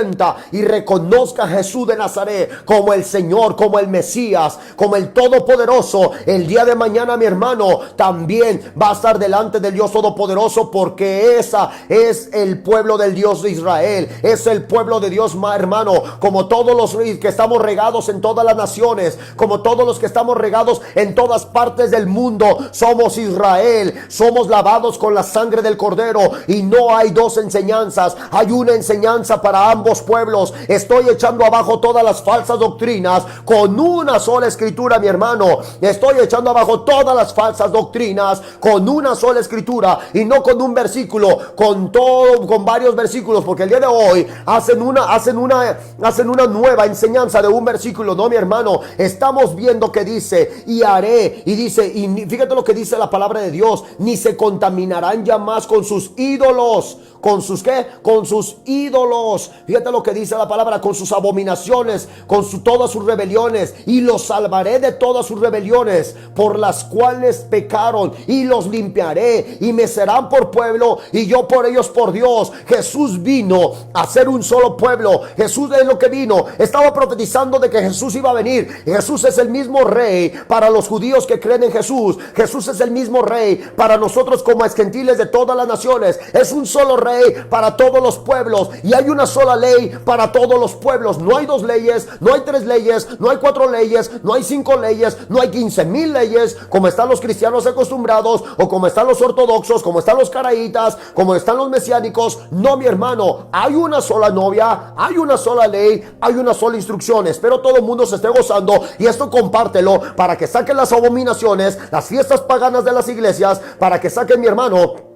y reconozca a Jesús de Nazaret como el Señor, como el Mesías, como el Todopoderoso, el día de mañana, mi hermano, también va a estar delante del Dios Todopoderoso, porque esa es el pueblo del Dios de Israel, es el pueblo de Dios, hermano, como todos los que estamos regados en todas las naciones, como todos los que estamos regados en todas partes del mundo. Somos Israel, somos lavados con la sangre del Cordero, y no hay dos enseñanzas, hay una enseñanza para ambos pueblos. Estoy echando abajo todas las falsas doctrinas con una sola escritura, mi hermano. Estoy echando abajo todas las falsas doctrinas con una sola escritura, y no con un versículo, con varios versículos, porque el día de hoy hacen una nueva enseñanza de un versículo. No, mi hermano, estamos viendo que dice, y haré, y dice, y fíjate lo que dice la palabra de Dios, ni se contaminarán ya más con sus ídolos. ¿Con sus qué? Con sus ídolos. Fíjate lo que dice la palabra, con sus abominaciones, con todas sus rebeliones, y los salvaré de todas sus rebeliones por las cuales pecaron, y los limpiaré, y me serán por pueblo, y yo por ellos por Dios. Jesús vino a ser un solo pueblo. Jesús es lo que vino. Estaba profetizando de que Jesús iba a venir. Jesús es el mismo rey para los judíos que creen en Jesús. Jesús es el mismo rey para nosotros como gentiles de todas las naciones. Es un solo rey para todos los pueblos, y hay una sola ley para todos los pueblos. No hay dos leyes, no hay tres leyes, no hay cuatro leyes, no hay cinco leyes, no hay 15,000 leyes como están los cristianos acostumbrados, o como están los ortodoxos, como están los caraítas, como están los mesiánicos. No, mi hermano, hay una sola novia, hay una sola ley, hay una sola instrucción. Espero todo el mundo se esté gozando, y esto compártelo para que saquen las abominaciones, las fiestas paganas de las iglesias, para que saquen, mi hermano,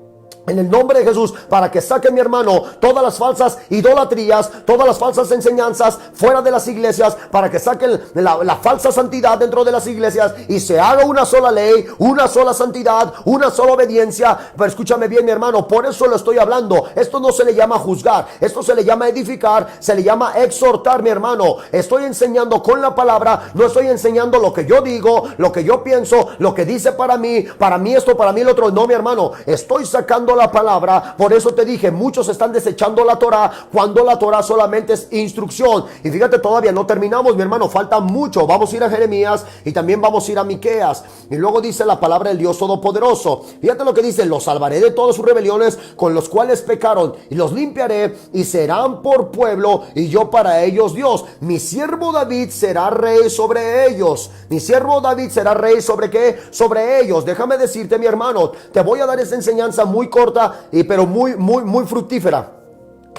en el nombre de Jesús, para que saquen, mi hermano, todas las falsas idolatrías, todas las falsas enseñanzas fuera de las iglesias, para que saquen la falsa santidad dentro de las iglesias, y se haga una sola ley, una sola santidad, una sola obediencia. Pero escúchame bien, mi hermano, por eso lo estoy hablando. Esto no se le llama juzgar, esto se le llama edificar, se le llama exhortar, mi hermano. Estoy enseñando con la palabra, no estoy enseñando lo que yo digo, lo que yo pienso, lo que dice para mí esto, para mí el otro. No, mi hermano, estoy sacando la palabra. Por eso te dije, muchos están desechando la Torah, cuando la Torah solamente es instrucción. Y fíjate, todavía no terminamos, mi hermano, falta mucho. Vamos a ir a Jeremías, y también vamos a ir a Miqueas, y luego dice la palabra del Dios Todopoderoso. Fíjate lo que dice: los salvaré de todas sus rebeliones con los cuales pecaron, y los limpiaré, y serán por pueblo, y yo para ellos Dios. Mi siervo David será rey sobre ellos. Mi siervo David será rey sobre ¿qué? Sobre ellos. Déjame decirte, mi hermano, te voy a dar esa enseñanza muy corta, pero muy fructífera.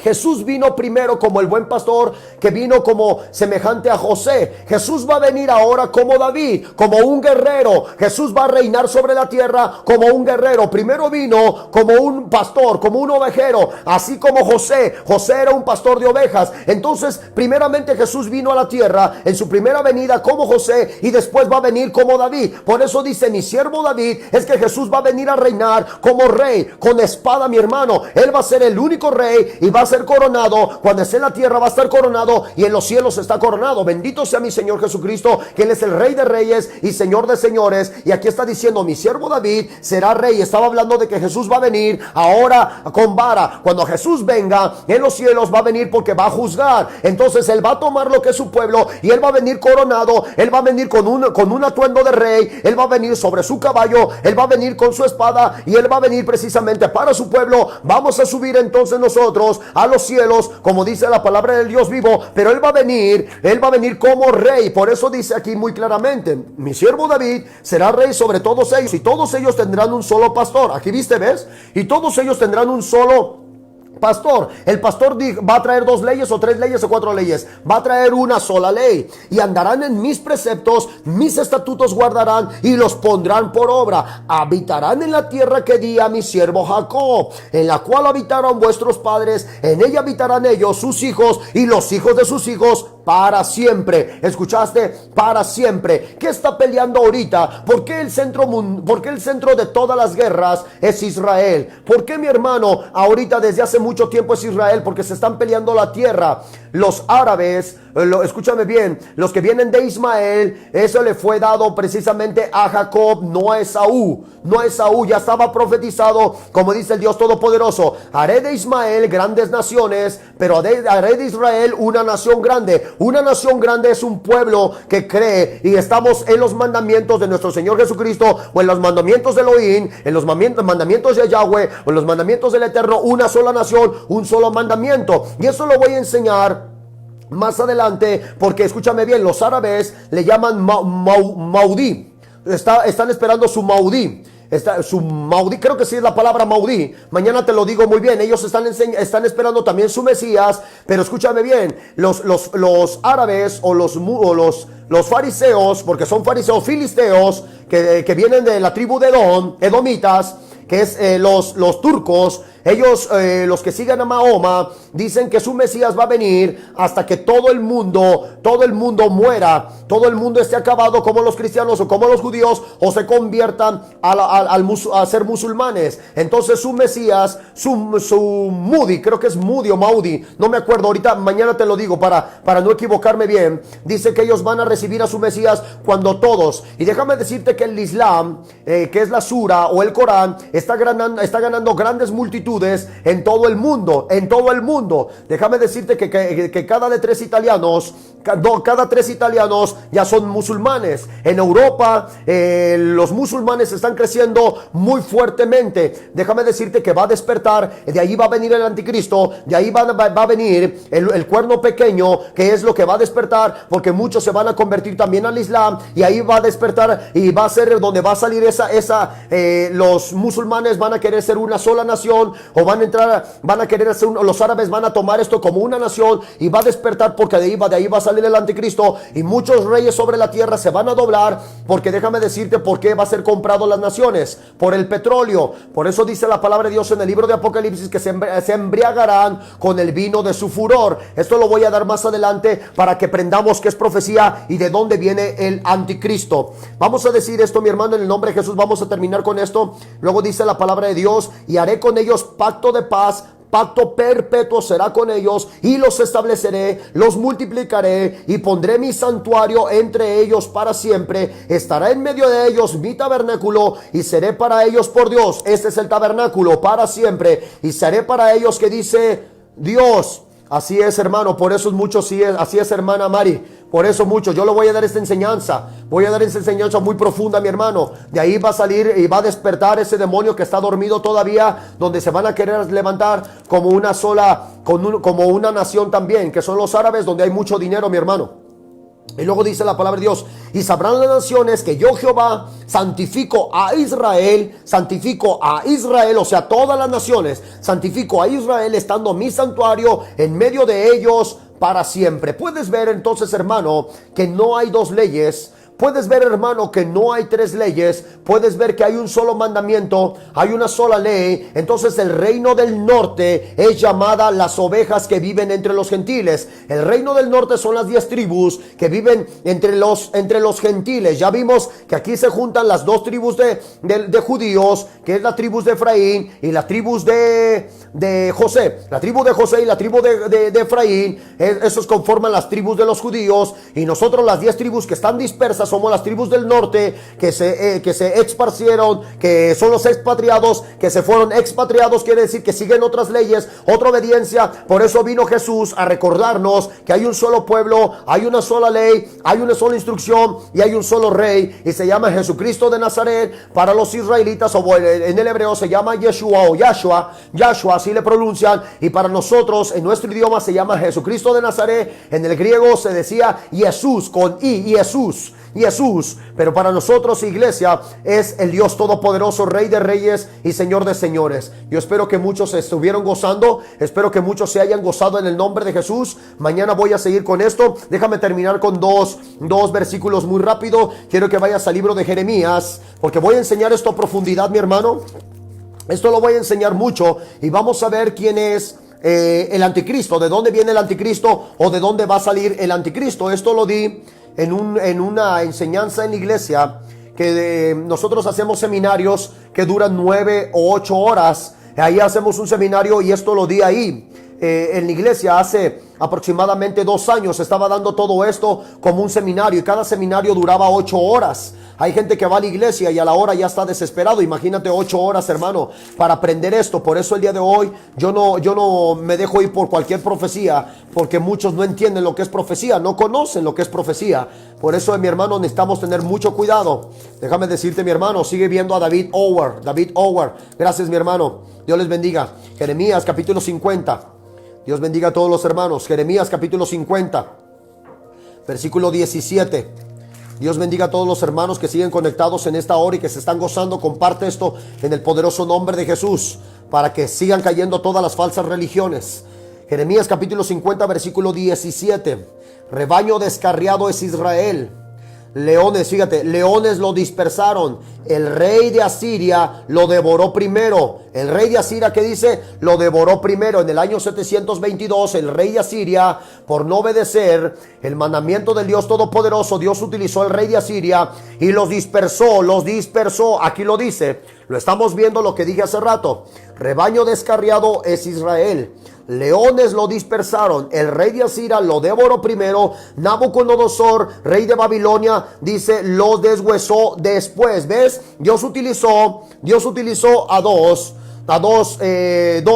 Jesús vino primero como el buen pastor, que vino como semejante a José. Jesús va a venir ahora como David, como un guerrero. Jesús va a reinar sobre la tierra como un guerrero. Primero vino como un pastor, como un ovejero, así como José. José era un pastor de ovejas. Entonces, primeramente Jesús vino a la tierra en su primera venida como José, y después va a venir como David. Por eso dice mi siervo David, es que Jesús va a venir a reinar como rey, con espada, mi hermano. Él va a ser el único rey, y va a ser coronado. Cuando esté en la tierra va a estar coronado, y en los cielos está coronado. Bendito sea mi Señor Jesucristo, que Él es el Rey de reyes y Señor de señores. Y aquí está diciendo, mi siervo David será rey. Estaba hablando de que Jesús va a venir ahora con vara. Cuando Jesús venga en los cielos, va a venir porque va a juzgar. Entonces Él va a tomar lo que es su pueblo, y Él va a venir coronado. Él va a venir con un atuendo de rey. Él va a venir sobre su caballo. Él va a venir con su espada, y Él va a venir precisamente para su pueblo. Vamos a subir entonces nosotros a los cielos, como dice la palabra del Dios vivo. Pero Él va a venir como rey. Por eso dice aquí muy claramente, mi siervo David será rey sobre todos ellos, y todos ellos tendrán un solo pastor. Aquí viste, ¿ves? Y todos ellos tendrán un solo Pastor, el pastor va a traer 2 leyes o 3 leyes o 4 leyes. Va a traer una sola ley. Y andarán en mis preceptos, mis estatutos guardarán y los pondrán por obra. Habitarán en la tierra que di a mi siervo Jacob, en la cual habitaron vuestros padres. En ella habitarán ellos, sus hijos y los hijos de sus hijos para siempre. ¿Escuchaste? Para siempre. ¿Qué está peleando ahorita? ¿Por qué el centro de todas las guerras es Israel? ¿Por qué, mi hermano, ahorita desde hace mucho tiempo es Israel? Porque se están peleando la tierra. Los árabes, escúchame bien, los que vienen de Ismael, eso le fue dado precisamente a Jacob, no a Esaú. No a Esaú, ya estaba profetizado, como dice el Dios Todopoderoso: haré de Ismael grandes naciones, pero haré de Israel una nación grande. Una nación grande es un pueblo que cree y estamos en los mandamientos de nuestro Señor Jesucristo, o en los mandamientos de Elohim, en los mandamientos de Yahweh, o en los mandamientos del Eterno. Una sola nación, un solo mandamiento. Y eso lo voy a enseñar más adelante, porque escúchame bien, los árabes le llaman Maudí. Están esperando su Maudí. Su Maudí, creo que sí es la palabra Maudí. Mañana te lo digo muy bien. Ellos están esperando también su Mesías. Pero escúchame bien, los árabes o los fariseos, porque son fariseos filisteos que vienen de la tribu de Edom, edomitas, que es los turcos. Ellos, los que siguen a Mahoma, dicen que su Mesías va a venir hasta que todo el mundo muera, todo el mundo esté acabado, como los cristianos o como los judíos, o se conviertan a ser musulmanes. Entonces su Mesías, su Mudi, creo que es Mudi o Maudi, no me acuerdo, ahorita mañana te lo digo para no equivocarme bien. Dice que ellos van a recibir a su Mesías cuando todos, y déjame decirte que el Islam, que es la Sura o el Corán, está ganando grandes multitudes en todo el mundo, Déjame decirte que cada 3 italianos ya son musulmanes. En Europa los musulmanes están creciendo muy fuertemente. Déjame decirte que va a despertar, de ahí va a venir el anticristo, de ahí va a venir el cuerno pequeño, que es lo que va a despertar, porque muchos se van a convertir también al Islam, y ahí va a despertar y va a ser donde va a salir los musulmanes van a querer ser una sola nación, o van a querer hacer los árabes van a tomar esto como una nación, y va a despertar, porque de ahí va a salir el anticristo, y muchos reyes sobre la tierra se van a doblar, porque déjame decirte por qué va a ser comprado las naciones: por el petróleo. Por eso dice la palabra de Dios en el libro de Apocalipsis que se embriagarán con el vino de su furor. Esto lo voy a dar más adelante para que aprendamos qué es profecía y de dónde viene el anticristo. Vamos a decir esto, mi hermano, en el nombre de Jesús. Vamos a terminar con esto. Luego dice la palabra de Dios: y haré con ellos pacto de paz, pacto perpetuo será con ellos, y los estableceré, los multiplicaré, y pondré mi santuario entre ellos para siempre. Estará en medio de ellos mi tabernáculo, y seré para ellos por Dios. Este es el tabernáculo para siempre, y seré para ellos, que dice Dios. Así es, hermano, por eso muchos, así es, hermana Mari, por eso muchos, yo le voy a dar esta enseñanza, muy profunda, mi hermano. De ahí va a salir y va a despertar ese demonio que está dormido todavía, donde se van a querer levantar como una sola, como una nación también, que son los árabes, donde hay mucho dinero, mi hermano. Y luego dice la palabra de Dios: y sabrán las naciones que yo, Jehová, santifico a Israel, o sea, todas las naciones, santifico a Israel, estando mi santuario en medio de ellos para siempre. Puedes ver entonces, hermano, que no hay 2 leyes. Puedes ver, hermano, que no hay 3 leyes. Puedes ver que hay un solo mandamiento, hay una sola ley. Entonces el reino del norte es llamada las ovejas que viven entre los gentiles. El reino del norte son las 10 tribus que viven entre los gentiles. Ya vimos que aquí se juntan las 2 tribus de judíos, que es la tribu de Efraín y la tribu de José. La tribu de José y la tribu de Efraín, esos conforman las tribus de los judíos. Y nosotros, las 10 tribus que están dispersas, somos las tribus del norte que se esparcieron, que son los expatriados, que se fueron expatriados, quiere decir que siguen otras leyes, otra obediencia. Por eso vino Jesús a recordarnos que hay un solo pueblo, hay una sola ley, hay una sola instrucción y hay un solo rey, y se llama Jesucristo de Nazaret. Para los israelitas, o en el hebreo se llama Yeshua o Yahshua, así le pronuncian, y para nosotros en nuestro idioma se llama Jesucristo de Nazaret. En el griego se decía Jesús con I, Jesús. Jesús, pero para nosotros, iglesia, es el Dios todopoderoso, Rey de reyes y Señor de señores. Yo espero que muchos se estuvieron gozando, espero que muchos se hayan gozado en el nombre de Jesús. Mañana voy a seguir con esto. Déjame terminar con dos versículos muy rápido. Quiero que vayas al libro de Jeremías, porque voy a enseñar esto a profundidad, mi hermano. Esto lo voy a enseñar mucho y vamos a ver quién es el anticristo, de dónde viene el anticristo o de dónde va a salir el anticristo. Esto lo di en una enseñanza en la iglesia, que nosotros hacemos seminarios que duran 9 o 8 horas. Ahí hacemos un seminario y esto lo di ahí. En la iglesia hace aproximadamente 2 años estaba dando todo esto como un seminario y cada seminario duraba 8 horas. Hay gente que va a la iglesia y a la hora ya está desesperado. Imagínate 8 horas, hermano, para aprender esto. Por eso el día de hoy yo no me dejo ir por cualquier profecía, porque muchos no entienden lo que es profecía, no conocen lo que es profecía. Por eso, mi hermano, necesitamos tener mucho cuidado. Déjame decirte, mi hermano, sigue viendo a David Howard. Gracias, mi hermano. Dios les bendiga. Jeremías capítulo 50. Dios bendiga a todos los hermanos. Jeremías capítulo 50, versículo 17. Dios bendiga a todos los hermanos que siguen conectados en esta hora y que se están gozando. Comparte esto en el poderoso nombre de Jesús, para que sigan cayendo todas las falsas religiones. Jeremías capítulo 50, versículo 17. Rebaño descarriado es Israel. Leones, fíjate, leones lo dispersaron. El rey de Asiria lo devoró primero. El rey de Asiria, ¿qué dice? Lo devoró primero. En el año 722, el rey de Asiria, por no obedecer el mandamiento del Dios Todopoderoso, Dios utilizó al rey de Asiria y los dispersó. Aquí lo dice, lo estamos viendo, lo que dije hace rato. Rebaño descarriado es Israel. Leones lo dispersaron. El rey de Asiria lo devoró primero. Nabucodonosor, rey de Babilonia, dice, lo deshuesó después. ¿Ves? Dios utilizó a dos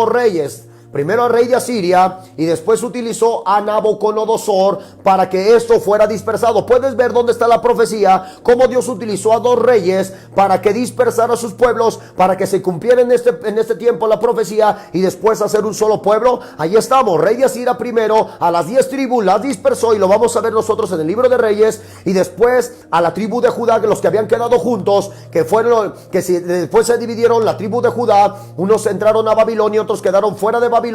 reyes. Primero al rey de Asiria y después utilizó a Nabucodonosor para que esto fuera dispersado. Puedes ver dónde está la profecía, cómo Dios utilizó a 2 reyes para que dispersara a sus pueblos, para que se cumpliera en este tiempo la profecía y después hacer un solo pueblo. Ahí estamos, rey de Asiria primero, a las 10 tribus las dispersó y lo vamos a ver nosotros en el libro de Reyes, y después a la tribu de Judá, que los que habían quedado juntos, después se dividieron la tribu de Judá, unos entraron a Babilonia, otros quedaron fuera de Babilonia,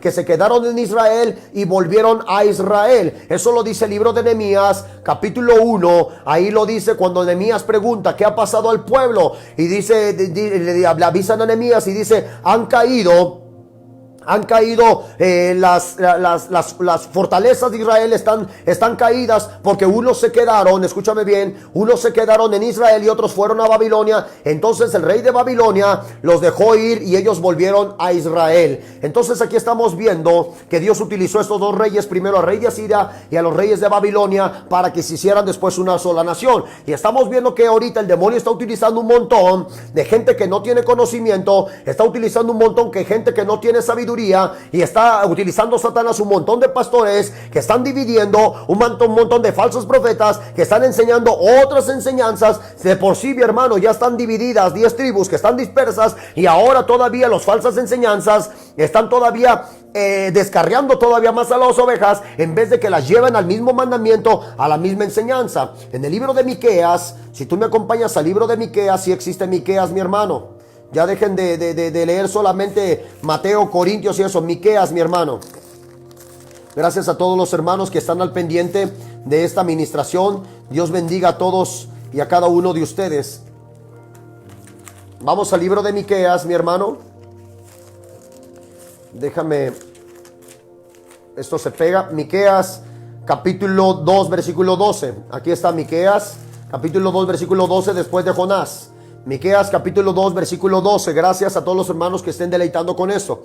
que se quedaron en Israel y volvieron a Israel. Eso lo dice el libro de Nehemías capítulo 1. Ahí lo dice cuando Nehemías pregunta qué ha pasado al pueblo, y dice, le avisan a Nehemías y dice, han caído las fortalezas de Israel, están caídas porque unos se quedaron, escúchame bien, unos se quedaron en Israel y otros fueron a Babilonia. Entonces el rey de Babilonia los dejó ir y ellos volvieron a Israel. Entonces aquí estamos viendo que Dios utilizó a estos 2 reyes, primero al rey de Asiria y a los reyes de Babilonia, para que se hicieran después una sola nación. Y estamos viendo que ahorita el demonio está utilizando un montón de gente que no tiene conocimiento, está utilizando un montón de gente que no tiene sabiduría, y está utilizando Satanás un montón de pastores que están dividiendo, un montón de falsos profetas que están enseñando otras enseñanzas. De por sí, mi hermano, ya están divididas 10 tribus que están dispersas, y ahora todavía las falsas enseñanzas están todavía descarriando todavía más a las ovejas, en vez de que las lleven al mismo mandamiento, a la misma enseñanza. En el libro de Miqueas, si tú me acompañas al libro de Miqueas, si existe Miqueas, mi hermano. Ya dejen de leer solamente Mateo, Corintios y eso. Miqueas, mi hermano. Gracias a todos los hermanos que están al pendiente de esta administración. Dios bendiga a todos y a cada uno de ustedes. Vamos al libro de Miqueas, mi hermano. Déjame. Esto se pega. Miqueas, capítulo 2, versículo 12. Aquí está Miqueas, capítulo 2, versículo 12, después de Jonás. Miqueas capítulo 2 versículo 12. Gracias a todos los hermanos que estén deleitando con esto.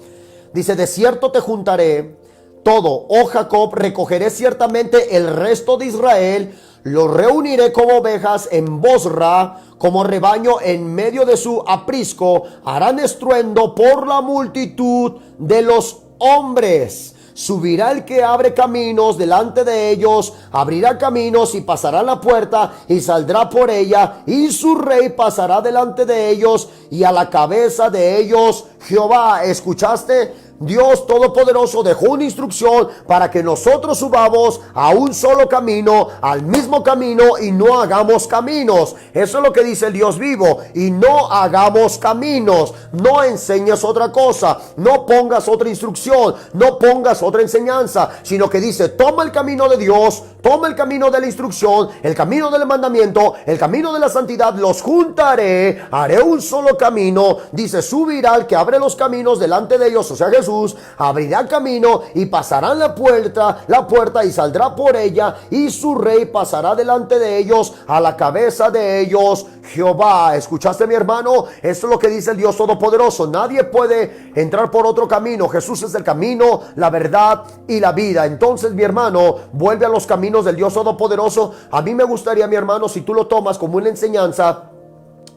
Dice, de cierto te juntaré todo, oh Jacob, recogeré ciertamente el resto de Israel, los reuniré como ovejas en Bosra, como rebaño en medio de su aprisco, harán estruendo por la multitud de los hombres. Subirá el que abre caminos delante de ellos, abrirá caminos y pasará la puerta y saldrá por ella, y su rey pasará delante de ellos, y a la cabeza de ellos Jehová. ¿Escuchaste? Dios Todopoderoso dejó una instrucción para que nosotros subamos a un solo camino, al mismo camino, y no hagamos caminos. Eso es lo que dice el Dios vivo. Y no hagamos caminos. No enseñes otra cosa. No pongas otra instrucción. No pongas otra enseñanza. Sino que dice, toma el camino de Dios, toma el camino de la instrucción, el camino del mandamiento, el camino de la santidad. Los juntaré, haré un solo camino. Dice, subirá el que abre los caminos delante de ellos, o sea Jesús, abrirá camino y pasarán la puerta y saldrá por ella, y su rey pasará delante de ellos, a la cabeza de ellos Jehová. ¿Escuchaste, mi hermano? Esto es lo que dice el Dios Todopoderoso. Nadie puede entrar por otro camino. Jesús es el camino, la verdad y la vida. Entonces, mi hermano, vuelve a los caminos del Dios Todopoderoso. A mí me gustaría, mi hermano, si tú lo tomas como una enseñanza,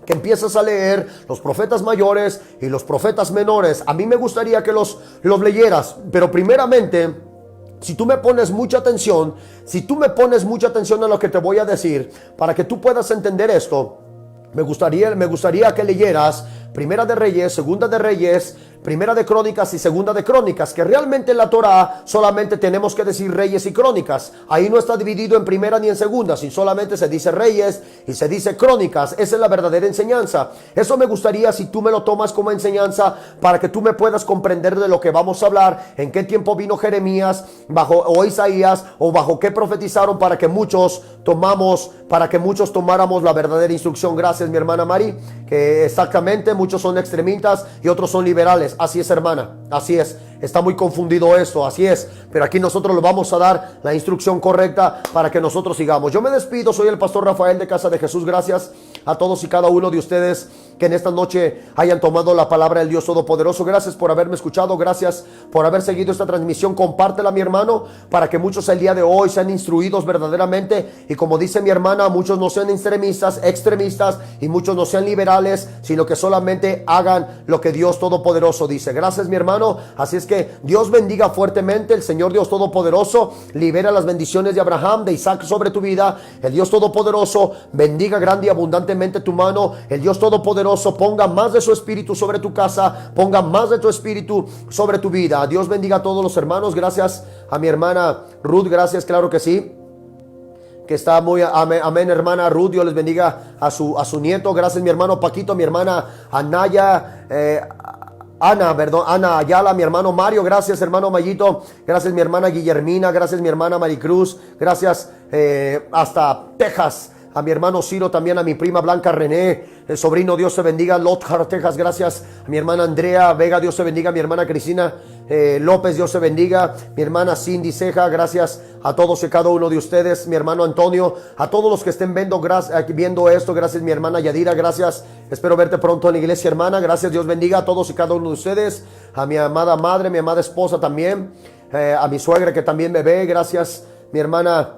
que empiezas a leer los profetas mayores y los profetas menores. A mí me gustaría que los leyeras, pero primeramente, si tú me pones mucha atención, a lo que te voy a decir, para que tú puedas entender esto, me gustaría que leyeras Primera de Reyes, Segunda de Reyes, Primera de Crónicas y Segunda de Crónicas, que realmente en la Torah solamente tenemos que decir Reyes y Crónicas. Ahí no está dividido en primera ni en segunda, sino solamente se dice Reyes y se dice Crónicas. Esa es la verdadera enseñanza. Eso me gustaría si tú me lo tomas como enseñanza, para que tú me puedas comprender de lo que vamos a hablar, en qué tiempo vino Jeremías, o Isaías, o bajo qué profetizaron, para que muchos tomáramos la verdadera instrucción. Gracias, mi hermana Mari, que exactamente muchos son extremistas y otros son liberales. Así es, hermana, así es. Está muy confundido esto, así es. Pero aquí nosotros le vamos a dar la instrucción correcta para que nosotros sigamos. Yo me despido, soy el pastor Rafael de Casa de Jesús. Gracias a todos y cada uno de ustedes que en esta noche hayan tomado la palabra del Dios Todopoderoso. Gracias por haberme escuchado, gracias por haber seguido esta transmisión. Compártela, mi hermano, para que muchos el día de hoy sean instruidos verdaderamente. Y como dice mi hermana, muchos no sean extremistas, y muchos no sean liberales, sino que solamente hagan lo que Dios Todopoderoso dice. Gracias, mi hermano. Así es que Dios bendiga fuertemente. El Señor Dios Todopoderoso libera las bendiciones de Abraham, de Isaac sobre tu vida. El Dios Todopoderoso bendiga grande y abundantemente tu mano. El Dios Todopoderoso ponga más de su espíritu sobre tu casa, ponga más de tu espíritu sobre tu vida. Dios bendiga a todos los hermanos. Gracias a mi hermana Ruth, gracias, claro que sí, que está muy amén, hermana Ruth. Dios les bendiga a su nieto. Gracias, mi hermano Paquito, mi hermana Anaya, Ana Ayala, mi hermano Mario, gracias, hermano Mayito, gracias, mi hermana Guillermina, gracias, mi hermana Maricruz, gracias hasta Texas, a mi hermano Ciro, también a mi prima Blanca René, el sobrino, Dios te bendiga, Lothar, Texas, gracias, a mi hermana Andrea Vega, Dios te bendiga, mi hermana Cristina López, Dios te bendiga, mi hermana Cindy Ceja, gracias a todos y cada uno de ustedes, mi hermano Antonio, a todos los que estén viendo esto, gracias, mi hermana Yadira, gracias, espero verte pronto en la iglesia, hermana, gracias, Dios bendiga a todos y cada uno de ustedes, a mi amada madre, mi amada esposa también, a mi suegra que también me ve, gracias, mi hermana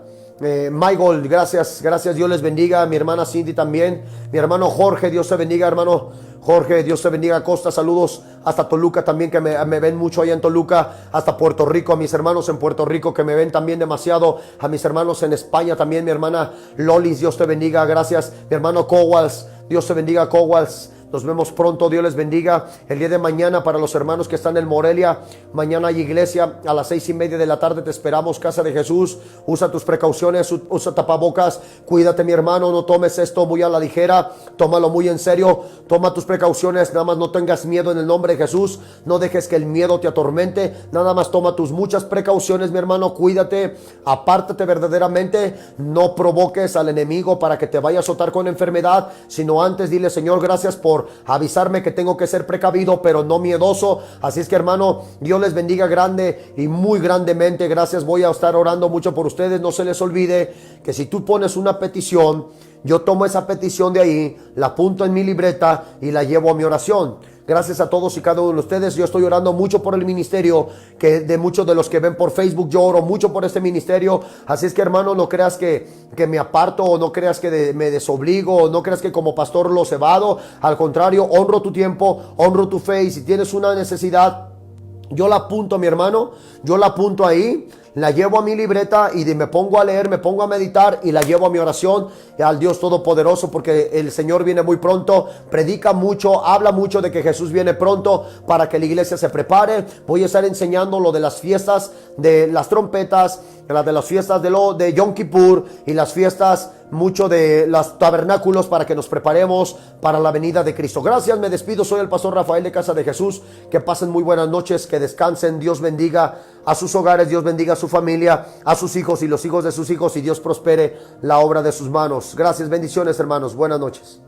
Michael, gracias, Dios les bendiga, mi hermana Cindy también, mi hermano Jorge, Dios te bendiga, hermano Jorge, Dios te bendiga, Costa, saludos hasta Toluca también, que me ven mucho allá en Toluca, hasta Puerto Rico, a mis hermanos en Puerto Rico que me ven también demasiado, a mis hermanos en España también, mi hermana Lolis, Dios te bendiga, gracias, mi hermano Cowals, Dios te bendiga, Cowals. Nos vemos pronto, Dios les bendiga. El día de mañana, para los hermanos que están en Morelia, mañana hay iglesia a las 6:30 de la tarde. Te esperamos, Casa de Jesús. Usa tus precauciones, usa tapabocas. Cuídate, mi hermano, no tomes esto muy a la ligera. Tómalo muy en serio. Toma tus precauciones, nada más no tengas miedo en el nombre de Jesús. No dejes que el miedo te atormente. Nada más toma tus muchas precauciones, mi hermano. Cuídate, apártate verdaderamente. No provoques al enemigo para que te vaya a azotar con enfermedad, sino antes dile: Señor, gracias por avisarme que tengo que ser precavido, pero no miedoso. Así es que, hermano, Dios les bendiga grande y muy grandemente. Gracias, voy a estar orando mucho por ustedes. No se les olvide que si tú pones una petición, yo tomo esa petición de ahí, la apunto en mi libreta y la llevo a mi oración. Gracias a todos y cada uno de ustedes. Yo estoy orando mucho por el ministerio, que de muchos de los que ven por Facebook, yo oro mucho por este ministerio. Así es que, hermano, no creas que me aparto, o no creas que me desobligo, o no creas que como pastor lo cebado. Al contrario, honro tu tiempo, honro tu fe, y si tienes una necesidad, yo la apunto, mi hermano, yo la apunto ahí, la llevo a mi libreta y me pongo a leer, me pongo a meditar y la llevo a mi oración al Dios Todopoderoso, porque el Señor viene muy pronto. Predica mucho, habla mucho de que Jesús viene pronto para que la iglesia se prepare. Voy a estar enseñando lo de las fiestas de las trompetas, de las fiestas de Yom Kippur y las fiestas, mucho de los tabernáculos, para que nos preparemos para la venida de Cristo. Gracias, me despido. Soy el pastor Rafael de Casa de Jesús. Que pasen muy buenas noches, que descansen. Dios bendiga a sus hogares, Dios bendiga a su familia, a sus hijos y los hijos de sus hijos, y Dios prospere la obra de sus manos. Gracias, bendiciones, hermanos. Buenas noches.